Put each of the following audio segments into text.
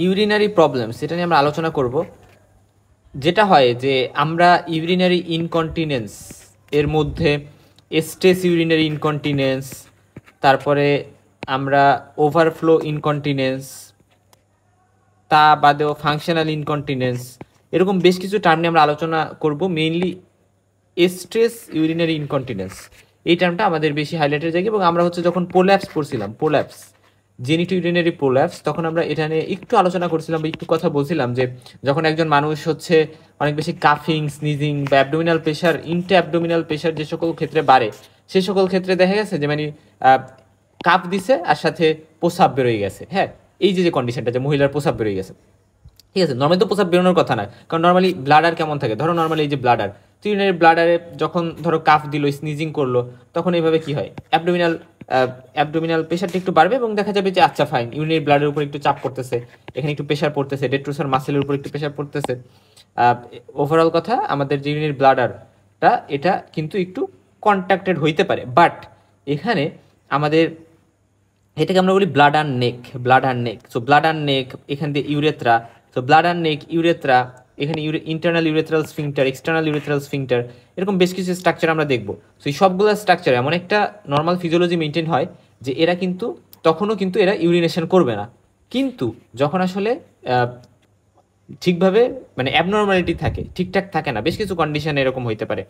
Urinary problems এটা নিয়ে আমরা আলোচনা করব। যেটা হয় যে আমরা ইউরিনারি ইনকন্টিনেন্স এর মধ্যে স্ট্রেস ইউরিনারি ইনকন্টিনেন্স, তারপরে আমরা ওভারফ্লো ইনকন্টিনেন্স, তা বাদেও ফাংশনাল ইনকন্টিনেন্স, এরকম বেশ কিছু টার্ম নিয়ে আমরা আলোচনা করব। মেইনলি স্ট্রেস ইউরিনারি ইনকন্টিনেন্স এই টার্মটা আমাদের বেশি হাইলাইটের জায়গা, এবং আমরা হচ্ছে যখন প্রোল্যাপস পড়ছিলাম, প্রোল্যাপস জেনিটো ইউরিনারি প্রোল্যাপস, তখন আমরা এটা নিয়ে একটু আলোচনা করছিলাম বা একটু কথা বলছিলাম যে যখন একজন মানুষ হচ্ছে অনেক বেশি কাফিং, স্নিজিং বা অ্যাবডোমিনাল প্রেশার, ইন্টা অ্যাবডোমিনাল প্রেশার যে সকল ক্ষেত্রে বাড়ে, সেই সকল ক্ষেত্রে দেখা গেছে যে মানে কাপ দিছে আর সাথে প্রসাব বেরোয় গেছে। হ্যাঁ, এই যে কন্ডিশনটা যে মহিলার প্রসাব বেরোয় গেছে, ঠিক আছে। নর্মালি তো প্রসাব বেরোনোর কথা না, কারণ নর্মালি ব্লাডার কেমন থাকে, ধরো নর্মালি এই যে ব্লাডার, তো ইউরিনারি ব্লাডারে যখন ধরো কাফ দিল, স্নিজিং করলো, তখন এইভাবে কি হয়, অ্যাবডোমিনাল প্রেশারটা একটু বাড়বে এবং দেখা যাবে যে আচ্ছা ফাইন, ইউরিনারি ব্লাডের উপর একটু চাপ পড়তেছে, এখানে একটু প্রেশার পড়তেছে, ডেট্রোসার মাসেলের উপর একটু প্রেশার পড়তেছে। ওভারঅল কথা, আমাদের যে ইউরিনারি ব্লাডারটা এটা কিন্তু একটু কন্ট্রাক্টেড হইতে পারে, বাট এখানে আমাদের এটাকে আমরা বলি ব্লাড আর নেক, ব্লাড আর নেক। সো ব্লাড আর নেক, এখান দিয়ে ইউরেথ্রা, সো ব্লাড আর নেক, ইউরেথ্রা, এখানে internal urethral sphincter, external urethral sphincter, এরকম বেশ কিছু স্ট্রাকচার আমরা দেখবো। সো এই সবগুলো স্ট্রাকচার এমন একটা নর্মাল ফিজিওলজি মেনটেন হয় যে এরা কিন্তু তখনও কিন্তু এরা ইউরিনেশন করবে না, কিন্তু যখন আসলে ঠিকভাবে মানে অ্যাবনর্মালিটি থাকে, ঠিকঠাক থাকে না, বেশ কিছু কন্ডিশন এরকম হইতে পারে।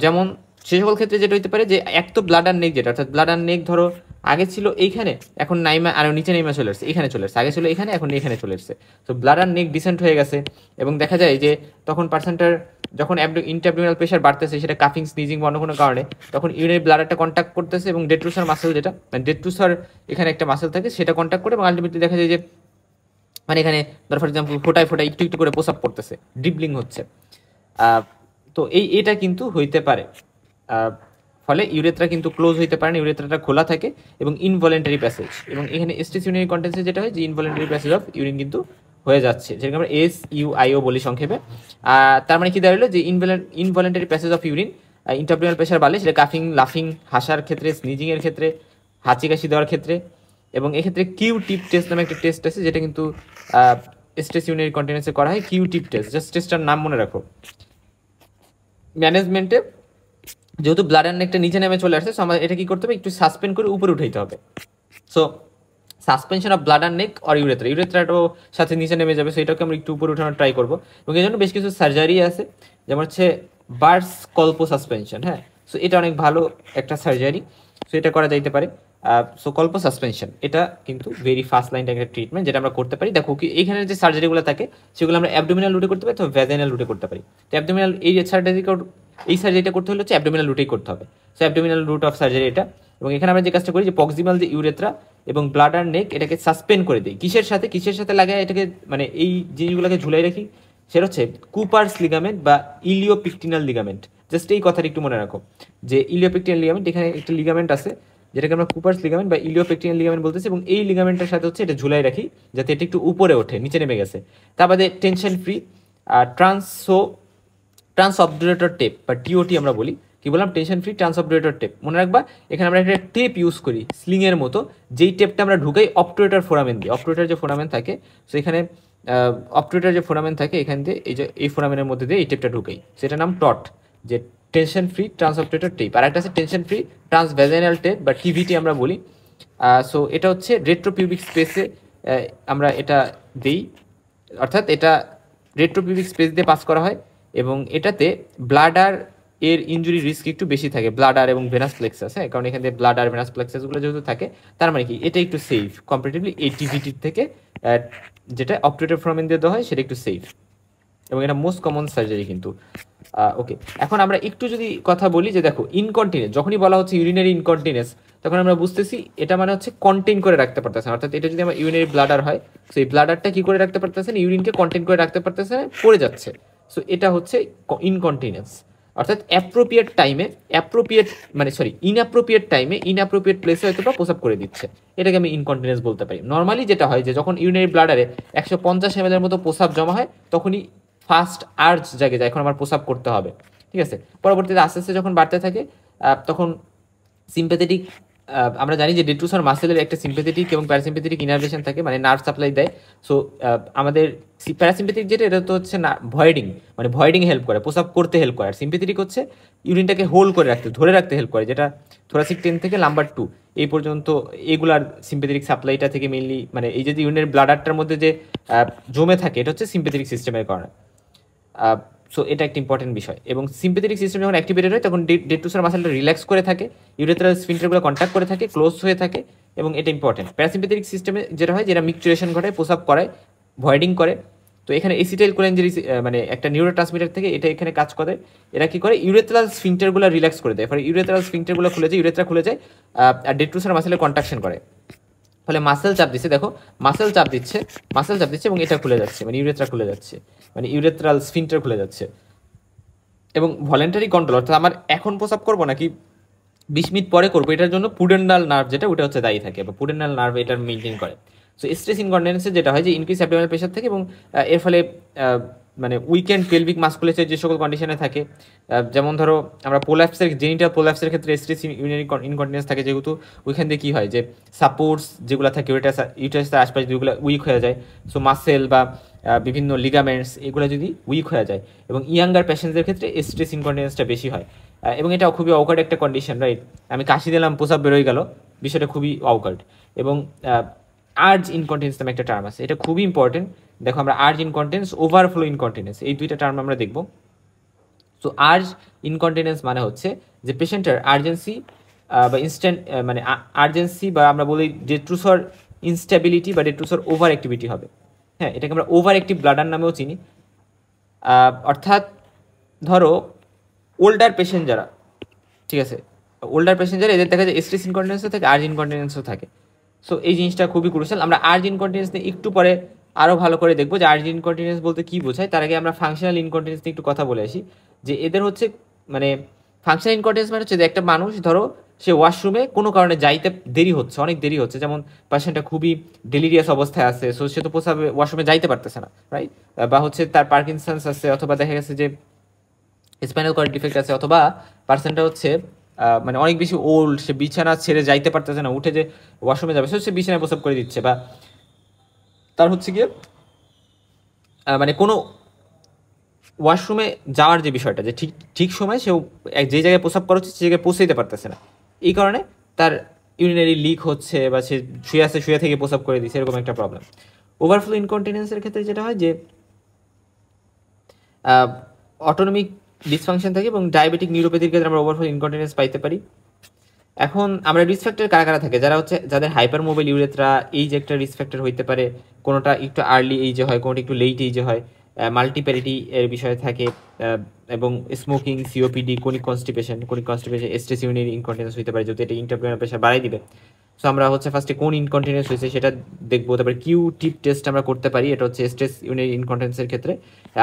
যেমন সে সকল ক্ষেত্রে যেটা হইতে পারে যে এক তো ব্লাড আর নেক, যেটা অর্থাৎ ব্লাড আর নেক ধরো আগে ছিল এইখানে, এখন নাইমা আর নিচে নাইমা চলে আসছে, এখানে চলে আসছে, আগে ছিল এখানে, এখন এখানে চলে আসছে। তো ব্লাড আর নেক ডিসেন্ট হয়ে গেছে, এবং দেখা যায় যে তখন পার্সেন্টার যখন ইন্টারঅ্যাবডোমিনাল প্রেশার বাড়তেছে, সেটা কাফিং, স্নিজিং বা অন্য কোনো কারণে, তখন ইউরিনারি ব্লাডারটা কন্ট্যাক্ট করতেছে এবং ডেট্রুসার মাসেল, যেটা মানে ডেট্রুসার এখানে একটা মাসেল থাকে, সেটা কন্ট্যাক্ট করে, এবং আলটিমেটলি দেখা যায় যে মানে এখানে ধর ফর এক্সাম্পল ফোটায় ফোটায় একটু একটু করে প্রসাব পড়তেছে, ড্রিবলিং হচ্ছে। তো এটা কিন্তু হইতে পারে, ফলে ইউরেথ্রা কিন্তু ক্লোজ হইতে পারে না, ইউরেথ্রাটা খোলা থাকে এবং ইনভলেন্টারি প্যাসেজ, এবং এখানে স্ট্রেস ইউরিনারি কন্টেন্সে যেটা হয় যে ইনভলেন্টারি প্যাসেজ অফ ইউরিন কিন্তু হয়ে যাচ্ছে, যেটাকে আমরা SUIO বলি সংক্ষেপে। তার মানে কি দাঁড়ালো যে involuntary passage of urine, intraabdominal pressure বাড়লে সেটা কাফিং, লাফিং, হাসার ক্ষেত্রে, স্নিজিং এর ক্ষেত্রে, হাঁচি কাশি দেওয়ার ক্ষেত্রে, এবং এক্ষেত্রে কিউ টিপ টেস্ট নামে একটা টেস্ট আছে, যেটা কিন্তু স্ট্রেস ইউরিনারি কন্টিনেন্সে করা হয়, কিউ টিপ টেস্ট, জাস্ট টেস্টটার নাম মনে রাখো। ম্যানেজমেন্টে যেহেতু ব্লাড অ্যান্ড নেকটা নিচে নেমে চলে আসছে, সো আমাদের এটা কি করতে হবে, একটু সাসপেন্ড করে উপরে উঠাইতে হবে। So suspension of blood and neck or urethra, ইউরেথ্রাটাও সাথে নিচে নেমে যাবে, সো এটাকে আমরা একটু উপরে উঠানোর ট্রাই করবো, এবং এই জন্য বেশ কিছু সার্জারি আছে, যেমন হচ্ছে বার্স কল্প সাসপেনশন। হ্যাঁ, সো এটা অনেক ভালো একটা সার্জারি, সো এটা করা যাইতে পারে। সো কল্প সাসপেনশন এটা কিন্তু ভেরি ফার্স্ট লাইন একটা ট্রিটমেন্ট, যেটা আমরা করতে পারি। দেখো কি এইখানে যে সার্জারিগুলো থাকে সেগুলো আমরা অ্যাবডোমিনাল রুটে করতে পারি, তো ভ্যাজাইনাল রুটে করতে পারি। তো অ্যাবডোমিনাল এই সার্জারিটা করতে হলে হচ্ছে অ্যাবডোমিনাল রুটেই করতে হবে, so abdominal route of surgery এটা। এবং এখানে আমরা যে কাজটা করি যে প্রক্সিমাল যে ইউরেথ্রা এবং ব্লাড আর নেক এটাকে সাসপেন্ড করে দিই, কিসের সাথে লাগায় এটাকে, মানে এই জিনিসগুলোকে ঝুলাই রাখি, সেটা হচ্ছে কুপার্স লিগামেন্ট বা ইলিওপিকটিনাল লিগামেন্ট। জাস্ট এই কথাটা একটু মনে রাখো যে ইলিওপিকটিনাল লিগামেন্ট, এখানে একটা লিগামেন্ট আছে যেটাকে আমরা কুপার্স লিগামেন্ট বা ইলিওপেকটিনাল লিগামেন্ট বলতেছি, এবং এই লিগামেন্টের সাথে হচ্ছে এটা ঝুলাই রাখি যাতে এটা একটু উপরে ওঠে, নিচে নেমে গেছে। তার বাদে টেনশন ফ্রি ট্রান্স অবডুরেটর টেপ বা TOT আমরা বলি, কি বললাম, টেনশন ফ্রি ট্রান্স অবডুরেটর টেপ। মনে রাখবা এখানে আমরা একটা টেপ ইউজ করি স্লিংয়ের মতো, যেই টেপটা আমরা ঢুকাই অবটুরেটর ফোরামেন দিয়ে, অবটুরেটর যে ফোরামেন থাকে, সো এখানে অবটুরেটর যে ফোরামেন থাকে এখান দিয়ে এই ফোরামেনের মধ্যে দিয়ে এই টেপটা ঢুকাই, সেটার নাম টট, যে tension free trans obturator tape. আর একটা আছে tension free trans vaginal tape বা TVT আমরা বলি। সো এটা হচ্ছে রেট্রোপিউবিক স্পেসে আমরা এটা দিই, অর্থাৎ এটা রেট্রোপিউবিক স্পেস দিয়ে পাস করা হয়, এবং এটাতে ব্লাডার এর ইনজুরি রিস্ক একটু বেশি থাকে, ব্লাডার এবং ভেনাস প্লেক্সাস। হ্যাঁ, কারণ এখান থেকে ব্লাডার ভেনাস প্লেক্সাসগুলো যেহেতু থাকে, তার মানে কি এটা একটু সেফ কম্পারেটিভলি এই TVTর থেকে, যেটা অপারেটর ফোরামেন দিয়ে দেওয়া হয় সেটা একটু সেফ, এবং এটা মোস্ট কমন সার্জারি কিন্তু। ওকে, এখন আমরা একটু যদি কথা বলি যে দেখো ইনকন্টিনেন্স, যখনই বলা হচ্ছে ইউরিনারি ইনকন্টিনেন্স, তখন আমরা বুঝতেছি এটা মানে হচ্ছে কন্টেইন করে রাখতে পারতেছে না, অর্থাৎ এটা যদি আমার ইউরিনারি ব্লাডার হয়, সো এই ব্লাডারটা কি করে রাখতে পারতেছে না, ইউরিনকে কন্টেইন করে রাখতে পারতেছে না, পড়ে যাচ্ছে। সো এটা হচ্ছে ইনকন্টিনেন্স, অর্থাৎ ইনঅ্যাপ্রোপ্রিয়েট টাইমে ইনঅ্যাপ্রোপ্রিয়েট প্লেসে হয়তো বা প্রসাব করে দিচ্ছে, এটাকে আমি ইনকন্টিনেন্স বলতে পারি। নর্মালি যেটা হয় যে যখন ইউরিনারি ব্লাডারে 150 ml এর মতো প্রসাব জমা হয়, তখনই ফার্স্ট আর্জ জাগে যায়, এখন আমার প্রসাব করতে হবে, ঠিক আছে। পরবর্তীতে আস্তে আস্তে যখন বাড়তে থাকে, তখন সিম্প্যাথেটিক আমরা জানি যে ডেট্রুসার মাসেলের একটা সিম্প্যাথেটিক এবং প্যারাসিম্প্যাথেটিক ইনারভেশন থাকে, মানে নার্ভ সাপ্লাই দেয়। সো আমাদের প্যারাসিম্প্যাথেটিক যেটা, এটা তো হচ্ছে না ভয়েডিং, মানে ভয়েডিং হেল্প করে, প্রসাব করতে হেল্প করে। আর সিম্প্যাথেটিক হচ্ছে ইউরিনটাকে হোল্ড করে রাখতে, ধরে রাখতে হেল্প করে, যেটা থোরাসিক 10 থেকে লাম্বার 2 এই পর্যন্ত এগুলার সিম্প্যাথেটিক সাপ্লাইটা থেকে মেইনলি, মানে এই যে ইউরিনের ব্লাডারটার মধ্যে যে জমে থাকে, এটা হচ্ছে সিম্প্যাথেটিক সিস্টেমের কারণে। সো এটা একটা ইম্পর্টেন্ট বিষয়। এবং সিম্প্যাথেটিক সিস্টেম যখন অ্যাক্টিভেটেড হয় তখন ডেট্রুসার মাসেলটা রিল্যাক্স করে থাকে, ইউরেথ্রাল স্ফিনক্টারগুলো কন্ট্যাক্ট করে থাকে, ক্লোজ হয়ে থাকে, এবং এটা ইম্পর্টেন্ট। প্যারাসিম্প্যাথেটিক সিস্টেমে যেটা হয়, যেটা মিকচুরেশন ঘটায়, প্রসাব করায়, ভয়েডিং করে। তো এখানে এসিটাইল কোলিন যে মানে একটা নিউরোট্রান্সমিটার থেকে এটা এখানে কাজ করে, এরা কি করে ইউরেথ্রাল স্ফিনক্টারগুলো রিল্যাক্স করে দেয়, ফলে ইউরেথ্রাল স্ফিনক্টারগুলো খুলে যায়, ইউরেথ্রা খুলে যায়, আর ডেট্রুসার মাসেলের কন্ট্রাকশন করে, ফলে মাসেল চাপ দিচ্ছে, দেখো মাসেল চাপ দিচ্ছে, মাসেল চাপ দিচ্ছে এবং এটা খুলে যাচ্ছে, মানে ইউরেথ্রা খুলে যাচ্ছে, মানে ইউরেথ্রাল স্ফিনক্টার খুলে যাচ্ছে। এবং ভলেন্টারি কন্ট্রোল, অর্থাৎ আমার এখন প্রসাব করবো নাকি 20 মিনিট পরে করবো, এটার জন্য পুডেন্ডাল নার্ভ যেটা, ওটা হচ্ছে দায়ী থাকে, বা পুডেন্ডাল নার্ভ এটা মেনটেন করে। সো স্ট্রেস ইনকন্টিনেন্সে যেটা হয় যে ইনক্রিজ অ্যাবডোমিনাল প্রেশার থাকে, এবং এর ফলে মানে উইকেন্ড পেলভিক মাসকুলেচার যে সকল কন্ডিশনে থাকে, যেমন ধরো আমরা পোলাপসের, জেনিটাল পোলাপসের ক্ষেত্রে স্ট্রেস ইউরিনারি ইনকন্টিনেন্স থাকে, যেহেতু ওইখান দিয়ে কী হয় যে সাপোর্টস যেগুলো থাকে ইউটারাসের আশপাশে যেগুলো উইক হয়ে যায়, সো মাসেল বা বিভিন্ন লিগামেন্টস এগুলো যদি উইক হয়ে যায়, এবং ইয়াঙ্গার পেশেন্টদের ক্ষেত্রে স্ট্রেস ইনকন্টিনেন্সটা বেশি হয়, এবং এটা খুবই অকার্ড একটা কন্ডিশন, রাইট? আমি কাশি দিলাম, প্রসাব বেরোয় গেল, বিষয়টা খুবই অকার্ড। এবং আর্জ ইনকন্টিনেন্স নামে একটা টার্ম আছে, এটা খুবই ইম্পর্টেন্ট। দেখো আমরা আর্জ ইনকন্টিনেন্স, ওভারফ্লো ইনকন্টিনেন্স, এই দুইটা টার্ম আমরা দেখব। সো আর্জ ইনকন্টিনেন্স মানে হচ্ছে যে পেশেন্টের আর্জেন্সি বা ইনস্ট্যান্ট, মানে আর্জেন্সি, বা আমরা বলি ডেট্রুসার ইনস্ট্যাবিলিটি বা ডেট্রুসার ওভার অ্যাক্টিভিটি হবে। হ্যাঁ, এটাকে আমরা ওভার অ্যাক্টিভ ব্লাডার নামেও চিনি। অর্থাৎ ধরো ওল্ডার পেশেন্ট যারা, ঠিক আছে, ওল্ডার পেশেন্ট যারা, এদের দেখা যায় স্ট্রেস ইনকন্টিনেন্সও থাকে, আর্জ ইনকন্টিনেন্সও থাকে। সো এই জিনিসটা খুবই ক্রুশাল। আমরা আর্জ ইনকন্টিনেন্স নিয়ে একটু পরে আরও ভালো করে দেখবো যে আর্জ ইনকন্টিনেন্স বলতে কী বোঝায়। তার আগে আমরা ফাংশনাল ইনকন্টিনেন্স নিয়ে একটু কথা বলে আসি, যে এদের হচ্ছে মানে ফাংশনাল ইনকন্টিনেন্স মানে হচ্ছে যে একটা মানুষ ধরো সে ওয়াশরুমে কোনো কারণে যাইতে দেরি হচ্ছে, অনেক দেরি হচ্ছে, যেমন পেশেন্টটা খুবই ডেলিরিয়াস অবস্থায় আছে, সো সে তো প্রসাবে ওয়াশরুমে যাইতে পারতেছে না, রাইট? বা হচ্ছে তার পার্কিনসন্স আছে, অথবা দেখা গেছে যে স্পাইনাল কর্ড ডিফেক্ট আছে, অথবা পার্সনটা হচ্ছে মানে অনেক বেশি ওল্ড, সে বিছানা ছেড়ে যাইতে পারতেছে না, উঠে যে ওয়াশরুমে যাবে সে বিছানায় প্রসাব করে দিচ্ছে, বা তার হচ্ছে গিয়ে মানে কোনো ওয়াশরুমে যাওয়ার যে বিষয়টা, যে ঠিক ঠিক সময় সে যে জায়গায় প্রসাব করা হচ্ছে সে জায়গায় পৌঁছে দিতে পারতেছে না, এই কারণে তার ইউরিনারি লিক হচ্ছে, বা সে শুয়ে থেকে প্রসাব করে দিচ্ছে, এরকম একটা প্রবলেম। ওভারফ্লো ইনকন্টিনেন্সের ক্ষেত্রে যেটা হয় যে অটোনমিক ডিসফাংশন থাকে, এবং ডায়াবেটিক নিউরোপ্যাথির ক্ষেত্রে আমরা ওভারফ্লো ইনকন্টিনেন্স পাইতে পারি। এখন আমরা রিস্ক ফ্যাক্টর কারা কারা থাকে, যারা হচ্ছে যাদের হাইপার মোবাইল ইউরেথ্রা, এই যে একটা রিস্ক ফ্যাক্টর হইতে পারে, কোনোটা একটু আর্লি এইজে হয়, কোনোটা একটু লেট এইজে হয়, মাল্টিপ্যারিটি এর বিষয় থাকে, এবং smoking, COPD, conic constipation stress urinary incontinence হইতে পারে, যদি এটা ইন্টারপ্রেনার প্রেশার বাড়াই দিবে। সো আমরা হচ্ছে ফার্স্টে কোন ইনকন্টিনেন্স হয়েছে সেটা দেখবো, তারপরে কিউ টিপ টেস্ট আমরা করতে পারি, এটা হচ্ছে স্ট্রেস ইউরিনারি ইনকন্টিনেন্সের ক্ষেত্রে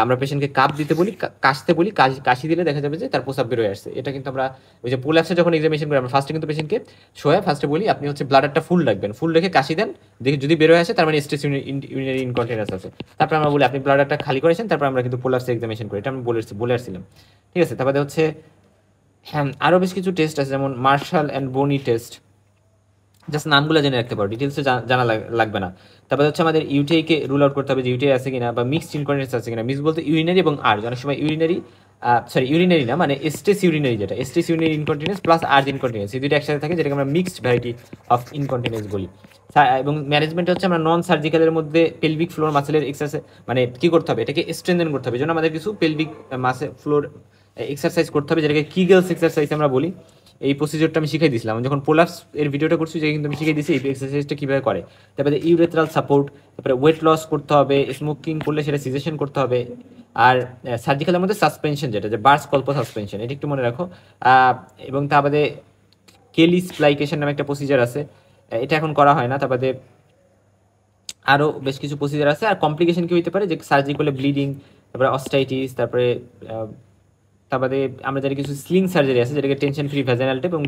আমরা পেশেন্টকে কাপ দিতে বলি, কাশতে বলি, কাশি দিলে দেখা যাবে যে তার প্রসাব বেরোয় আসছে। এটা কিন্তু আমরা ওই যে পোলাপসে যখন এক্সামিনেশন করি, আমরা ফার্স্টে কিন্তু পেশেন্টকে শোয়া ফার্স্টে বলি আপনি হচ্ছে ব্লাডারটা ফুল রাখবেন, ফুল রেখে কাশি দেন, দেখে যদি বেরোয় আসে তার মানে স্ট্রেস ইউরিনারি ইনকন্টিনেন্স আছে। তারপর আমরা বলি আপনি ব্লাডারটা খালি করেছেন, তারপর আমরা কিন্তু পোলাপসে এক্সামিনেশন করি, এটা আমি বলে আসছিলাম, ঠিক আছে? তারপরে হচ্ছে হ্যাঁ আরও বেশ কিছু টেস্ট আছে, যেমন Marshall and Bonney test, just নামগুলো জেনে রাখতে পারো, ডিটেলসে জানা লাগবে না। তারপরে হচ্ছে আমাদের ইউটিআইকে রুল আউট করতে হবে যে ইউটিআই আছে কিনা, বা মিক্সড ইনকন্টিনেন্স আছে কিনা। মিক্স বলতে ইউরিনারি এবং আর্জ, অনেক সময় ইউরিনারি না, মানে স্ট্রেস ইউরিনারি, যেটা stress urinary incontinence plus urge incontinence, এই দুইটা একসাথে থাকে, যেটাকে আমরা মিক্সড ভ্যারাইটি অফ ইনকন্টিনেন্স বলি। এবং ম্যানেজমেন্ট হচ্ছে আমরা নন সার্জিক্যালের মধ্যে পেলভিক ফ্লোর মাসেলের এক্সারসাইজ, মানে কী করতে হবে, এটাকে স্ট্রেনথেন করতে হবে, এই জন্য আমাদের কিছু পেলভিক মাসেল ফ্লোর এক্সারসাইজ করতে হবে, যেটাকে কিগেলস এক্সারসাইজ আমরা বলি। এই প্রসিজারটা আমি শিখাই দিয়েছিলাম যখন পোলাপস এর ভিডিওটা করছি, যে কিন্তু আমি শিখাই দিয়েছি এই এক্সারসাইজটা কীভাবে করে। তারপরে ইউরেথ্রাল সাপোর্ট, তারপরে ওয়েট লস করতে হবে, স্মোকিং করলে সেটা সিজেশন করতে হবে, আর সার্জিক্যালের মধ্যে সাসপেনশন, যেটা যে বার্স কল্প সাসপেনশন, এটা একটু মনে রাখো। এবং তারপরে কেলি স্প্লাইকেশন নামে একটা প্রসিজার আছে, এটা এখন করা হয় না। তারপরে আরও বেশ কিছু প্রসিজার আছে। আর কমপ্লিকেশন কি হইতে পারে, যে সার্জিক্যালে ব্লিডিং, তারপরে অস্টাইটিস, তারপরে আমরা জানি কিছু স্লিং সার্জারি আছে, যেটাকে টেনশন ফ্রি ভ্যাজানাল টেপ এবং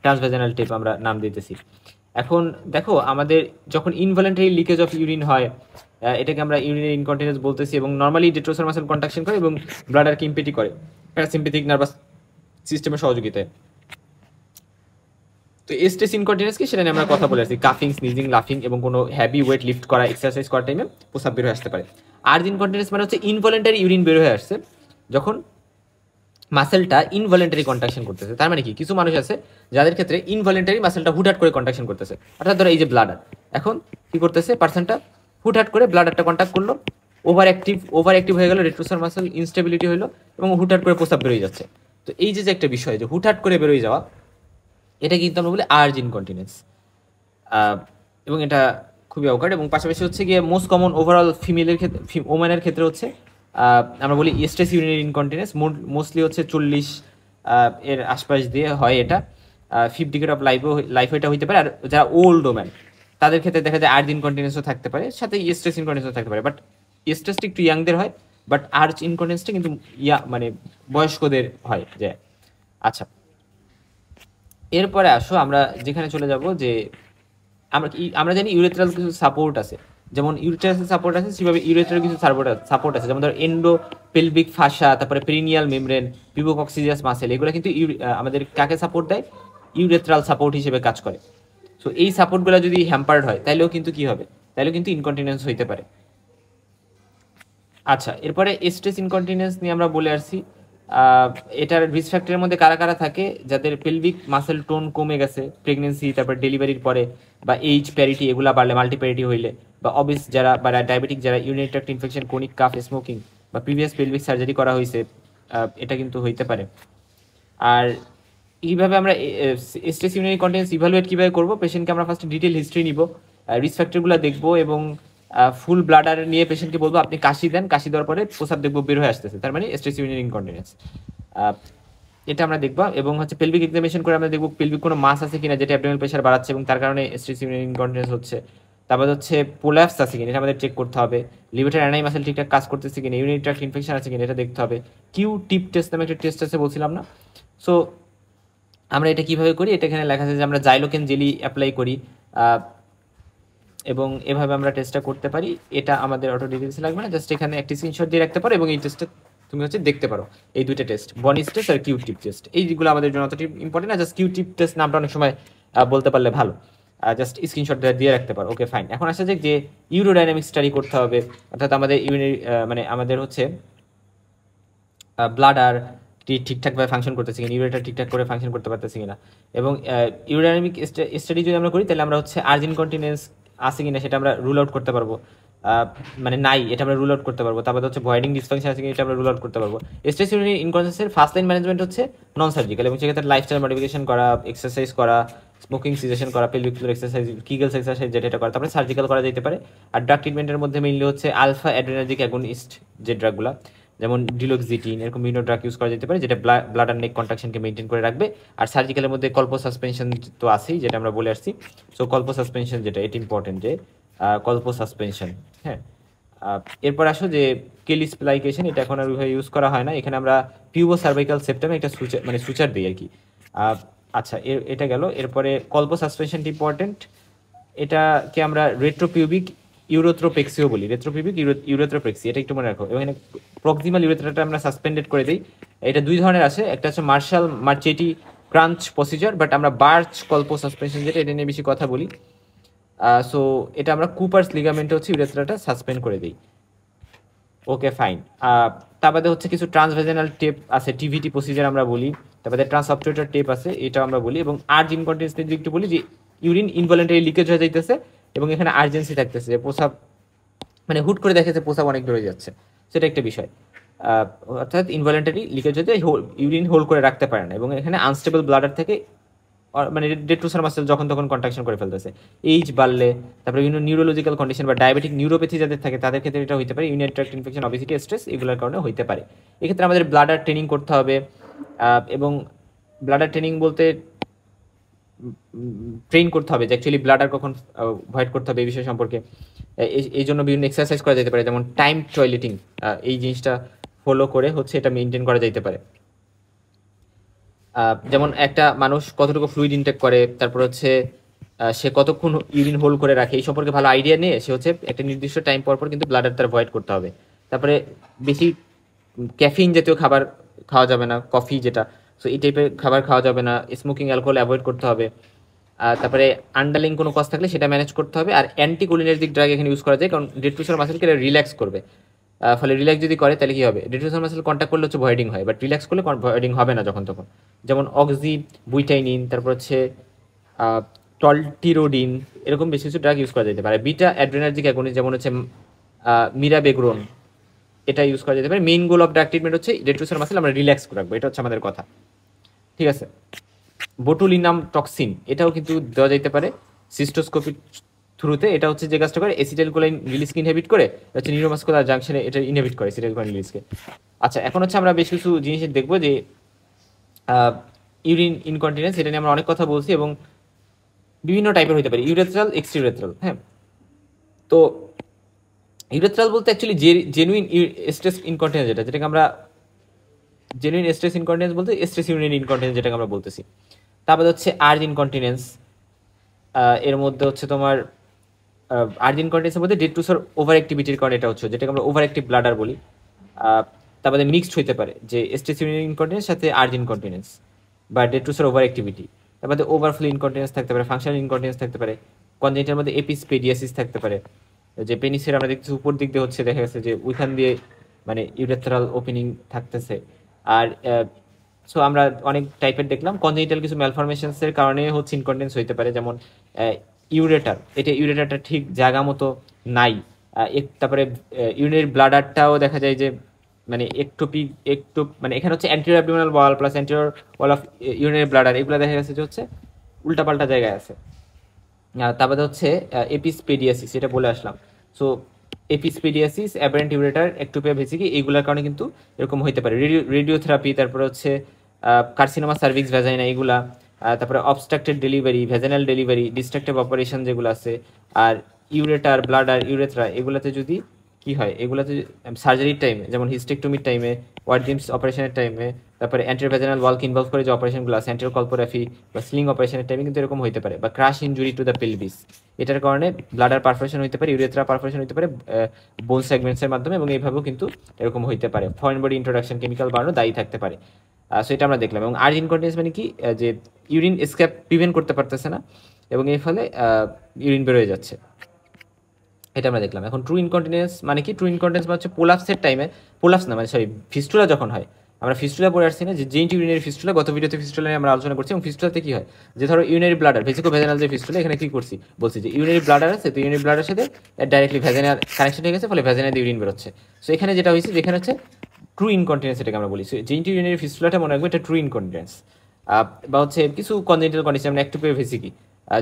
ট্রান্সভ্যাজানাল টেপ আমরা নাম দিতেছি। এখন দেখো আমাদের যখন ইনভলেন্টারি লিকেজ অফ ইউরিন হয়, এটাকে আমরা ইউরিনারি ইনকন্টিনেন্স বলতেছি, এবং নর্মালি ডেট্রোসার মাসেল কন্ট্রাকশন করে এবং ব্লাডারকে ইম্পেটি করে প্যারাসিম্পেথিক নার্ভাস সিস্টেমের সহযোগিতায়। তো স্ট্রেস ইনকন্টিনেন্স কি সেটা নিয়ে আমরা কথা বলে আসছি, কাফিং, স্নিজিং, লাফিং এবং কোনো হ্যাভি ওয়েট লিফট করা, এক্সারসাইজ করার টাইমে প্রস্রাব বের হয়ে আসতে পারে। আর্জ ইনকন্টিনেন্স মানে হচ্ছে ইনভলেন্টারি ইউরিন বের হয়ে আসছে যখন মাসেলটা ইনভলেন্টারি কন্ট্রাকশন করতেছে। তার মানে কি, কিছু মানুষ আছে যাদের ক্ষেত্রে ইনভলেন্টারি মাসেলটা হুটহাট করে কন্ট্রাকশন করতেছে। অর্থাৎ ধরো এই যে ব্লাডার, এখন কি করতেছে, পার্সনটা হুটহাট করে ব্লাডারটা কন্ট্যাক্ট করলো, ওভার অ্যাক্টিভ হয়ে গেল, রেট্রোসার মাসেল ইনস্টেবিলিটি হলো এবং হুটহাট করে প্রস্রাব বেরোয় যাচ্ছে। তো এই যে একটা বিষয় যে হুটহাট করে বেরোয় যাওয়া, এটা কিন্তু আমরা বলি আর্জ ইনকন্টিনেন্স। এবং এটা খুবই অকার্ড। এবং পাশাপাশি হচ্ছে গিয়ে মোস্ট কমন ওভারঅল ফিমেলের ক্ষেত্রে, ওমেনের ক্ষেত্রে হচ্ছে আমরা বলি স্ট্রেস ইউরিনারি ইনকন্টিনেন্স। মোস্টলি হচ্ছে 40 এর আশপাশ দিয়ে হয় এটা। 5 ডিগ্রি অফ লাইফ এটা হইতে পারে। আর যারা ওল্ড ওম্যান তাদের ক্ষেত্রে দেখা যায় আর্জ ইনকন্টিনেন্সও থাকতে পারে, সাথে স্ট্রেস ইনকন্টিনেন্সও থাকতে পারে। বাট স্ট্রেসটা একটু ইয়াংদের হয়, বাট আর্জ ইনকন্টিনেন্সটা কিন্তু মানে বয়স্কদের হয় যে। আচ্ছা, এরপরে আসো আমরা যেখানে চলে যাব যে আমরা জানি ইউরেথ্রাল কিছু সাপোর্ট আছে, যেমন ইউরেথ্রাল সাপোর্ট আছে সেভাবে ইউরেথ্রাল কিছু সাপোর্ট আছে, যেমন ধর এন্ডো পেলভিক ফাসা, তারপরে পেরিনিয়াল মেমব্রেন, পিবোকক্সিজিয়াস মাসেল, এগুলো কিন্তু আমাদের কাকে সাপোর্ট দেয়, ইউরেথ্রাল সাপোর্ট হিসেবে কাজ করে। সো এই সাপোর্টগুলো যদি হ্যাম্পার্ড হয় তাহলেও কিন্তু কি হবে, তাহলেও কিন্তু ইনকন্টিনেন্স হইতে পারে। আচ্ছা, এরপরে স্ট্রেস ইনকন্টিনেন্স নিয়ে আমরা বলে আসছি। এটার রিস্ক ফ্যাক্টরের মধ্যে কারা কারা থাকে, যাদের পেলভিক মাসেল টোন কমে গেছে প্রেগনেন্সি, তারপর ডেলিভারির পরে, বা এইজ প্যারিটি এগুলা বাড়লে, মাল্টিপ্যারিটি হইলে, বা অবিস যারা, বা ডায়াবেটিক যারা, urinary tract infection, chronic calf, smoking, বা প্রিভিয়াস পেলভিক সার্জারি করা হয়েছে, এটা কিন্তু হইতে পারে। আর এইভাবে আমরা স্ট্রেস ইউরিনারি কন্টিনেন্স ইভালুয়েট কীভাবে করবো, পেশেন্টকে আমরা ফার্স্ট ডিটেল হিস্ট্রি নিব, রিস্ক ফ্যাক্টরগুলো দেখবো, এবং ফুল ব্লাডার নিয়ে পেশেন্টকে বলবো আপনি কাশি দেন, কাশি দেওয়ার পরে প্রস্রাব দেখবো বের হয়ে আসতেছে, তার মানে স্ট্রেস ইউরিনারি ইনকন্টিনেন্স। এটা আমরা দেখবো। এবং হচ্ছে পেলভিক এক্সামিনেশন করে আমরা দেখবো পেলভিক কোনো মাস আছে কিনা যেটা অ্যাবডোমিনাল প্রেশার বাড়াচ্ছে এবং তার কারণে স্ট্রেস ইউরিনারি ইনকন্টিনেন্স হচ্ছে। তারপর হচ্ছে পোলাপস আছে কিনা এটা আমাদের চেক করতে হবে, লিভারের অ্যানাই মাসেল ঠিকঠাক কাজ করতেছে কিনা, ইউরিনারি ট্র্যাক্ট ইনফেকশন আছে কিনা এটা দেখতে হবে। কিউ টিপ টেস্ট নামে একটা টেস্ট আছে বলছিলাম না। সো আমরা এটা কিভাবে করি, এটা এখানে লেখা আছে যে আমরা জাইলোকেন জেলি অ্যাপ্লাই করি, এবং এভাবে আমরা টেস্টটা করতে পারি। এটা আমাদের অটো ডিটেলস লাগবে না, জাস্ট এখানে একটি স্ক্রিনশট দিয়ে রাখতে পারো এবং এই টেস্টটা তুমি হচ্ছে দেখতে পারো। এই দুইটা টেস্ট, বনি টেস্ট আর কিউ টিপ টেস্ট, এইগুলো আমাদের জন্য অতটি ইম্পর্টেন্ট না, জাস্ট কিউ টিপ টেস্ট নামটা অনেক সময় বলতে পারলে ভালো, জাস্ট স্ক্রিনশট দিয়ে রাখতে পারো। Okay fine. এখন আসা যাক যে ইউরোডাইনামিক স্টাডি করতে হবে, অর্থাৎ আমাদের মানে আমাদের হচ্ছে ব্লাডার ঠিকঠাকভাবে ফাংশন করতেছে কিনা, ইউরেটার ঠিকঠাক করে ফাংশন করতে পারতেছে কিনা। এবং ইউরোডাইনামিক স্টাডি যদি আমরা করি তাহলে আমরা হচ্ছে আর্জ ইনকন্টিনেন্স আছে কিনা সেটা আমরা রুল আউট করতে পারবো, মানে নাই এটা আমরা রুল আউট করতে পারবো। তারপরে হচ্ছে ভয়েডিং ডিসফাংশন আছে কিনা এটা আমরা রুল আউট করতে পারবো। স্ট্রেস ইউরিনারি ইনকন্টিনেন্সের ফার্স্ট লাইন ম্যানেজমেন্ট হচ্ছে নন সার্জিক্যাল, এবং সেক্ষেত্রে লাইফস্টাইল মডিফিকেশন করা, এক্সারসাইজ করা, স্মোকিং সিজেশন করা, pelvic floor exercise, kegels exercise যেটা এটা করা, তারপরে সার্জিক্যাল করা যেতে পারে। আর ড্রাগ ট্রিটমেন্টের মধ্যে মেইনলি হচ্ছে আলফা অ্যাড্রেনার্জিক অ্যাগনিস্ট যে ড্রাগগুলো, যেমন ডিলক্সিটিন, এরকম বিভিন্ন ড্রাগ ইউজ করা যেতে পারে যেটা ব্লাড আর নেক কন্ট্রাকশনকে মেনটেন করে রাখবে। আর সার্জিক্যালের মধ্যে কল্প সাসপেনশন তো আছেই, যেটা আমরা বলে আসছি। সো কল্প সাসপেনশন যেটা, এটা ইম্পর্টেন্ট যে কল্প সাসপেনশন। হ্যাঁ, এরপর আসো যে কেলি স্প্লাইকেশন, এটা এখন আর ওইভাবে ইউজ করা হয় না। এখানে আমরা পিউবো সার্ভাইকাল সেপ্টামে একটা সুচার দিই আর কি। আচ্ছা, এটা গেল। এরপরে কল্প সাসপেনশনটি ইম্পর্টেন্ট, এটাকে আমরা রেট্রোপিউবিক ইউরোথ্রোপেক্সিও বলি, রেট্রোপিউবিক ইউরোথ্রোপেক্সি, এটা একটু মনে রাখো। এবং এখানে প্রক্সিমাল ইউরেথ্রাটা আমরা সাসপেন্ডেড করে দিই। এটা দুই ধরনের আছে, একটা হচ্ছে মার্চেটি ক্রাঞ্চ প্রসিজার, বাট আমরা বার্চ কল্প সাসপেনশন যেটা, এটা নিয়ে বেশি কথা বলি। সো এটা আমরা কুপার্স লিগামেন্টে হচ্ছে ইউরেথ্রাটা সাসপেন্ড করে দিই। Okay fine. তার বাদে হচ্ছে কিছু ট্রান্সভেজেনাল টেপ আছে, টিভিটি প্রসিজার আমরা বলি। তারপরে ট্রান্সঅপটেটর টেপ আছে, এটা আমরা বলি। এবং আর্জ ইনকন্টিনেন্স নিয়ে একটু বলি যে ইউরিন ইনভলেন্টারি লিকেজ হয়ে যাইতেছে এবং এখানে আর্জেন্সি থাকতেছে, প্রসাব মানে হুট করে দেখেছে প্রসাব অনেক বেড়ে যাচ্ছে, সেটা একটা বিষয়। অর্থাৎ ইনভলেন্টারি লিকেজ হতে ইউরিন হোল্ড করে রাখতে পারে না, এবং এখানে আনস্টেবল ব্লাডার থেকে মানে রেট্রোসার মাসেল যখন তখন কন্ট্রাকশন করে ফেলতেছে, এইজ বাড়লে, তারপরে বিভিন্ন নিউরোলজিক্যাল কন্ডিশন বা ডায়াবেটিক নিউরোপ্যাথি যাদের থাকে তাদের ক্ষেত্রে এটা হতে পারে, urinary tract infection, obesity, stress, এগুলোর কারণে হতে পারে। এক্ষেত্রে আমাদের ব্লাডার ট্রেনিং করতে হবে। এবং ব্লাডার ট্রেনিং বলতে ট্রেন করতে হবে যে অ্যাকচুয়ালি ব্লাডার কখন ভয়েড করতে হবে এই বিষয় সম্পর্কে। এই জন্য বিভিন্ন এক্সারসাইজ করা যেতে পারে, যেমন টাইম টয়লেটিং, এই জিনিসটা ফলো করে হচ্ছে এটা মেনটেন করা যেতে পারে। যেমন একটা মানুষ কতটুকু ফ্লুইড ইনটেক করে, তারপর হচ্ছে সে কতক্ষণ ইউরিন হোল্ড করে রাখে, এই সম্পর্কে ভালো আইডিয়া নিয়ে সে হচ্ছে একটা নির্দিষ্ট টাইম পর পর কিন্তু ব্লাডার তার ভয়েড করতে হবে। তারপরে বেশি ক্যাফিন জাতীয় খাবার খাওয়া যাবে না, কফি যেটা, সো এই টাইপের খাবার খাওয়া যাবে না। স্মোকিং, অ্যালকোহল অ্যাভয়েড করতে হবে। তারপরে আন্ডারলাইং কোনো কজ থাকলে সেটা ম্যানেজ করতে হবে। আর অ্যান্টিকোলিনার্জিক ড্রাগ এখানে ইউজ করা যায়, কারণ ডেট্রুসার মাসেলকে রিল্যাক্স করবে। ফলে রিল্যাক্স যদি করে তাহলে কি হবে, ডেট্রুসার মাসেল কন্ট্যাক্ট করলে হচ্ছে ভয়েডিং হয়, বাট রিল্যাক্স করলে ভয়েডিং হবে না যখন তখন। যেমন অক্সি বুইটাইনিন, তারপর হচ্ছে টলটিরোডিন, এরকম বেশ কিছু ড্রাগ ইউজ করা যেতে পারে। বিটা অ্যাড্রেনার্জিক অ্যাগনিস্ট যেমন হচ্ছে মিরাবেগ্রোন, এটা ইউজ করা যেতে পারে। Main goal of drug treatment হচ্ছে ডেট্রুসার মাসেল আমরা রিল্যাক্স করে রাখবো, এটা হচ্ছে আমাদের কথা, ঠিক আছে। বোটুলিনাম টক্সিন, এটাও কিন্তু দেওয়া যেতে পারে সিস্টোস্কোপিক থ্রুতে। এটা হচ্ছে যে কাজটা করে অ্যাসিটাইলকোলাইন রিলিজকে ইনহিবিট করে, হচ্ছে নিউরোমাস্কুলার জাংশনে এটা ইনহিবিট করে অ্যাসিটাইলকোলাইন রিলিজকে। আচ্ছা, এখন হচ্ছে আমরা বেশ কিছু জিনিস দেখবো যে ইউরিন ইনকন্টিনেন্স, এটা নিয়ে আমরা অনেক কথা বলছি এবং বিভিন্ন টাইপের হতে পারে, ইউরেথ্রাল, এক্সট্রিউরেথ্রাল। হ্যাঁ, তো ইউরেথ্রাল বলতে অ্যাকচুয়ালি জেনুইন স্ট্রেস ইনকন্টিনেন্স, যেটাকে আমরা জেনুইন স্ট্রেস ইনকন্টিনেন্স বলতে স্ট্রেস ইউরিন ইনকন্টিনেন্স যেটাকে আমরা বলতেছি। তারপরে হচ্ছে আর্জ ইনকন্টিনেন্স, এর মধ্যে হচ্ছে তোমার আর্জ ইনকন্টিনেন্সের মধ্যে ডেট্রুসার ওভার অ্যাক্টিভিটির কারণে এটা হচ্ছে, যেটাকে আমরা ওভার অ্যাক্টিভ ব্লাডার বলি। তারপরে মিক্সড হতে পারে যে স্ট্রেস ইউরিন ইনকন্টিনেন্স সাথে আর্জ ইনকন্টিনেন্স বা ডেট্রুসার ওভার অ্যাক্টিভিটি। তারপরে ওভারফ্লো ইনকন্টিনেন্স থাকতে পারে, ফাংশনাল ইনকন্টিনেন্স থাকতে পারে, কনজেনিটাল মধ্যে এপিসপেডিয়াসিস থাকতে পারে, যে পেনিসের আমরা দেখছি উপর দিক দিয়ে হচ্ছে দেখা গেছে যে ওইখান দিয়ে মানে ইউরেথ্রাল ওপেনিং থাকতেছে। আর সো আমরা অনেক টাইপের দেখলাম। কনজেনিটাল কিছু ম্যালফরমেশনসের কারণে হচ্ছে ইনকন্টিনেন্স হইতে পারে, যেমন ইউরেটার, এটা ইউরেটারটা ঠিক জায়গা মতো নাই। তারপরে ইউরিনারি ব্লাডারটাও দেখা যায় যে মানে একটু মানে এখানে হচ্ছে anterior abdominal wall plus anterior wall of urinary bladder, এগুলো দেখা গেছে যে হচ্ছে উল্টাপাল্টা জায়গায় আছে। তারপরে হচ্ছে এপিসপেডিয়াসিস, এটা বলে আসলাম। সো এপিসপেডিয়াসিস, অ্যাবারেন্ট ইউরেটার, একটোপিয়া ভেসিকি, এইগুলোর কারণে কিন্তু এরকম হইতে পারে। রেডিওথেরাপি, তারপরে হচ্ছে কার্সিনোমা সার্ভিক্স ভ্যাজাইনা, এগুলা, তারপরে obstructed delivery, vaginal delivery, destructive operation যেগুলো আছে, আর ইউরেটার, ব্লাডার, ইউরেথ্রা, এগুলাতে যদি কি হয়, এগুলাতে সার্জারির টাইমে যেমন হিস্টেকটমির টাইমে, ওয়ার্ডিমস অপারেশনের টাইমে, তারপরে অ্যান্টেরিয়র ভ্যাজাইনাল ওয়ালকে ইনভলভ করে যে অপারেশনগুলো আছে, অ্যান্টেরিয়র কলপোগ্রাফি বা স্লিং অপারেশনের টাইমে কিন্তু এরকম হতে পারে। বা crush injury to the pelvis, এটার কারণে ব্লাডার পারফোরেশন হতে পারে, ইউরেথ্রা পারফোরেশন হতে পারে বোন সেগমেন্টসের মাধ্যমে, এবং এইভাবেও কিন্তু এরকম হতে পারে। ফরেন বডি ইন্ট্রোডাকশন, কেমিক্যাল বার্নও দায়ী থাকতে পারে। সো এটা আমরা দেখলাম। এবং আর্জ ইনকন্টিনেন্স মানে কি, যে ইউরিন এসকেপ প্রিভেন্ট করতে পারতেছে না এবং এর ফলে ইউরিন বেরোয় যাচ্ছে, এটা আমরা দেখলাম। এখন ট্রু ইনকন্টিনেন্স মানে কি, ট্রু ইনকন্টিনেন্স মানে হচ্ছে পোলাপসের টাইমে, পোলাপস না মানে সরি ফিস্টুলা যখন হয়, আমরা ফিস্টুলা পড়ে আসছি না, যে জেন্ট ইউরিনারি ফিস্টুলা, গত ভিডিওতে ফিস্টুলা নিয়ে আমরা আলোচনা করছি। এবং ফিস্টুলাতে কি হয়, যে ধরো ইউরিনারি ব্লাডার, ভেসিকো ভেজানাল যে ফিস্টুলা, এখানে কি করছি বলছি যে ইউরিনারি ব্লাডার আছে, তো ইউরিনারি ব্লাডারের সাথে ডাইরেক্টলি ভেজানার কানেকশন হয়ে গেছে, ফলে ভেজানাতে ইউরিন বেরোচ্ছে। সো এখানে যেটা হয়েছে, যেখানে হচ্ছে ট্রু ইনকন্টিনেন্স, এটাকে আমরা বলি। সো জেন্ট ইউরিনারি ফিস্টুলাটা মনে রাখবে, এটা ট্রু ইনকন্টিনেন্স। বা হচ্ছে কিছু কনজেনিটাল কন্ডিশন, যেমন একটোপিয়া ভেসিকি,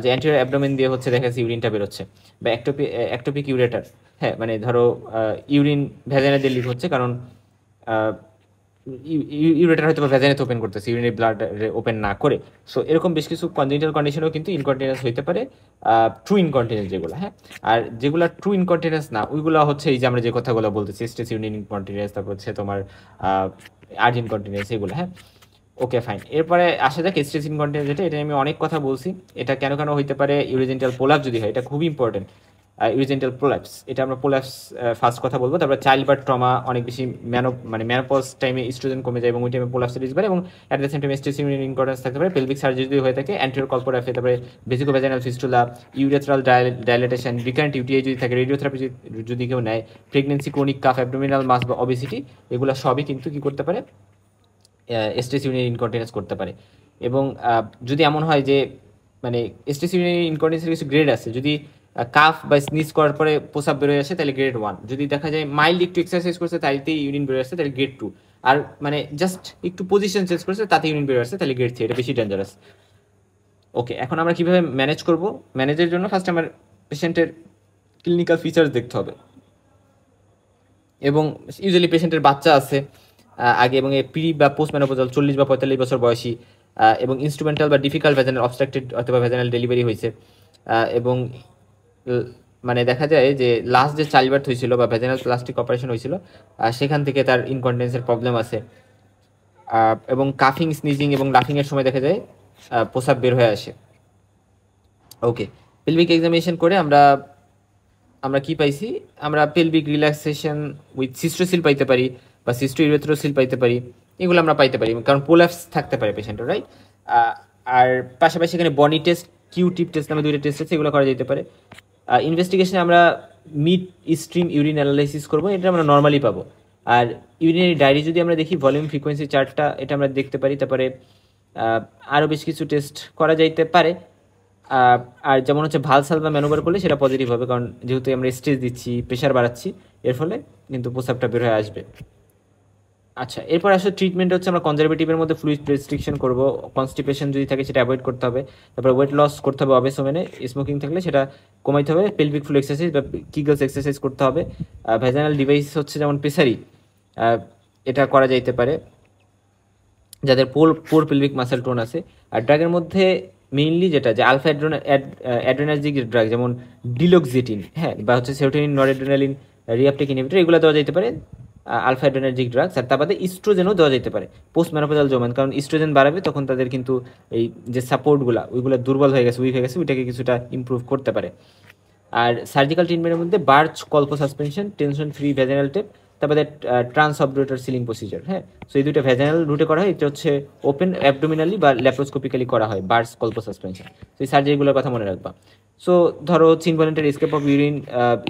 যে অ্যান্টেরিয়র অ্যাবডোমেন দিয়ে হচ্ছে দেখা যাচ্ছে ইউরিনটা বেরোচ্ছে, বা একটোপিক ইউরেটার। হ্যাঁ, মানে ধরো ইউরিন ভ্যাজাইনা দিয়ে লিক হচ্ছে, কারণ ইউরেটার হয়তো বা ভ্যাজাইনাতে ওপেন করতেছে, ইউরিনারি ব্লাড ওপেন না করে। সো এরকম বেশ কিছু কনজেনিটাল কন্ডিশনেও কিন্তু ইনকন্টিনেন্স হইতে পারে, ট্রু ইনকন্টিনেন্স যেগুলো। হ্যাঁ, আর যেগুলো ট্রু ইনকন্টিনেন্স না, ওইগুলো হচ্ছে এই যে আমরা যে কথাগুলো বলতেছি, স্ট্রেস ইউরিন ইনকন্টিনেন্স, তারপর হচ্ছে তোমার আর্জ ইনকন্টিনেন্স, এগুলো। হ্যাঁ, ওকে ফাইন। এরপরে আসা যাক স্ট্রেস ইনকন্টিনেন্স, যেটা এটা আমি অনেক কথা বলছি। এটা কেন কেন হইতে পারে, ইউরিজেন্টাল প্রোলাপস যদি হয়, এটা খুবই ইম্পর্টেন্ট। ইউরিজেন্টাল প্রোলাপস, এটা আমরা প্রোলাপস ফার্স্ট কথা বলবো। তারপরে চাইল্ড বার্থ ট্রমা, অনেক বেশি মানে ম্যানোপজ টাইমে ইস্ট্রোজেন কমে যায় এবং ওই টাইমে প্রোলাপসের রিস্ক বাড়ে, এবং at the same time stress urine incontinence থাকতে পারে। পেলভিক সার্জারি যদি হয়ে থাকে, অ্যান্টেরিয়র কলপোগ্রাফি, তারপরে vesicovaginal fistula, urethral dilatation, recurrent UTI যদি থাকে, রেডিওথেরাপি যদি কেউ নেয়, pregnancy, chronic cough, abdominal mass বা অবেসিটি, এগুলো সবই কিন্তু কি করতে পারে, স্ট্রেস ইউরিনারি ইনকন্টিনেন্স করতে পারে। এবং যদি এমন হয় যে মানে স্ট্রেস ইউরিনারি ইনকন্টিনেন্সের কিছু গ্রেড আছে, যদি কাফ বা স্নিজ করার পরে প্রসাব বেরোয় আসে তাহলে গ্রেড 1, যদি দেখা যায় মাইল্ড একটু এক্সারসাইজ করছে তাইতেই ইউরিন বেরোয় আসছে তাহলে গ্রেড 2, আর মানে জাস্ট একটু পজিশন চেঞ্জ করছে তাতে ইউরিন বেরোয় আসছে তাহলে গ্রেড 3, এটা বেশি ডেঞ্জারাস। ওকে, এখন আমরা কিভাবে ম্যানেজ করব? ম্যানেজের জন্য ফার্স্ট আমার পেশেন্টের ক্লিনিক্যাল ফিচার্স দেখতে হবে, এবং ইউজুয়ালি পেশেন্টের বাচ্চা আছে আগে, এবং প্রি বা পোস্ট মেনোপজাল 40 বা 45 বছর বয়সী, এবং ইনস্ট্রুমেন্টাল বা ডিফিকাল্ট ভ্যাজানাল অবস্ট্রাক্টেড অথবা ভ্যাজানাল ডেলিভারি হয়েছে, এবং মানে দেখা যায় যে লাস্ট যে চাইল্ড বার্থ হয়েছিল বা ভ্যাজানাল প্লাস্টিক অপারেশন হয়েছিল, সেখান থেকে তার ইনকন্টিনেন্সের প্রবলেম আছে, এবং কাফিং, স্নিজিং এবং লাফিংয়ের সময় দেখা যায় প্রসাব বের হয়ে আসে। ওকে, পেলভিক এক্সামিনেশন করে আমরা কি পাইছি, আমরা পেলভিক রিল্যাক্সেশন উইথ সিস্টোসিল পাইতে পারি বা সিস্টো ইউরেথ্রোসিল পাইতে পারি, এগুলো আমরা পাইতে পারি, কারণ প্রোল্যাপস থাকতে পারে পেশেন্টের, রাইট। আর পাশাপাশি এখানে বডি টেস্ট কিউ টিপ টেস্ট নামে দুইটা টেস্ট আছে, এগুলো করা যেতে পারে। ইনভেস্টিগেশনে আমরা মিড স্ট্রিম ইউরিন অ্যানালাইসিস করবো, এটা আমরা নর্মালি পাবো। আর ইউরিনারি ডায়েরি যদি আমরা দেখি, ভলিউম ফ্রিকোয়েন্সি চার্টটা এটা আমরা দেখতে পারি। তারপরে আরও বেশ কিছু টেস্ট করা যাইতে পারে। আর যেমন হচ্ছে ভালসাল বা ম্যানোভার করলে সেটা পজিটিভ হবে, কারণ যেহেতু আমরা স্ট্রেস দিচ্ছি, প্রেশার বাড়াচ্ছি, এর ফলে কিন্তু প্রস্রাবটা বের হয়ে আসবে। আচ্ছা, এরপর আসলে ট্রিটমেন্ট হচ্ছে আমরা কনজারভেটিভের মধ্যে ফ্লুইড রেস্ট্রিকশন করবো, কনস্টিপেশন যদি থাকে সেটা অ্যাভয়েড করতে হবে। তারপর ওয়েট লস করতে হবে অবেস ওমেনে, স্মোকিং থাকলে সেটা কমাইতে হবে, পেলভিক ফ্লো এক্সারসাইজ বা কিগলস এক্সারসাইজ করতে হবে। ভ্যাজানাল ডিভাইস হচ্ছে যেমন পেসারি, এটা করা যাইতে পারে যাদের পোর পেলভিক মাসেল টোন আছে। আর ড্রাগের মধ্যে মেইনলি যেটা যে আলফা অ্যাড্রেনার্জিক ড্রাগ, যেমন ডিলক্সিটিন, হ্যাঁ, বা হচ্ছে সেরোটোনিন, নরএড্রেনালিন, রিআপটেক ইনহিবিটর, এগুলো দেওয়া যেতে পারে আলফা অ্যাড্রেনার্জিক ড্রাগস। আর তার বাদে ইস্ট্রোজেনও দেওয়া যেতে পারে পোস্ট ম্যানোপজাল জোমান, কারণ ইস্ট্রোজেন বাড়াবে তখন তাদের কিন্তু এই যে সাপোর্টগুলো ওইগুলো দুর্বল হয়ে গেছে, উইক হয়ে গেছে, ওইটাকে কিছুটা ইমপ্রুভ করতে পারে। আর সার্জিক্যাল ট্রিটমেন্টের মধ্যে Burch colposuspension, tension free vaginal tape, তারপরে ট্রান্স অবডুরেটর সিলিং প্রসিজার, হ্যাঁ। সো এই দুটো ভ্যাজানাল রুটে করা হয়, এটা হচ্ছে ওপেন অ্যাবডোমিনালি বা ল্যাপ্রোস্কোপিক্যালি করা হয় বার্চ কল্প সাসপেনশন। তো এই সার্জারিগুলোর কথা মনে রাখবা। সো ধরো হচ্ছে involuntary escape of urine,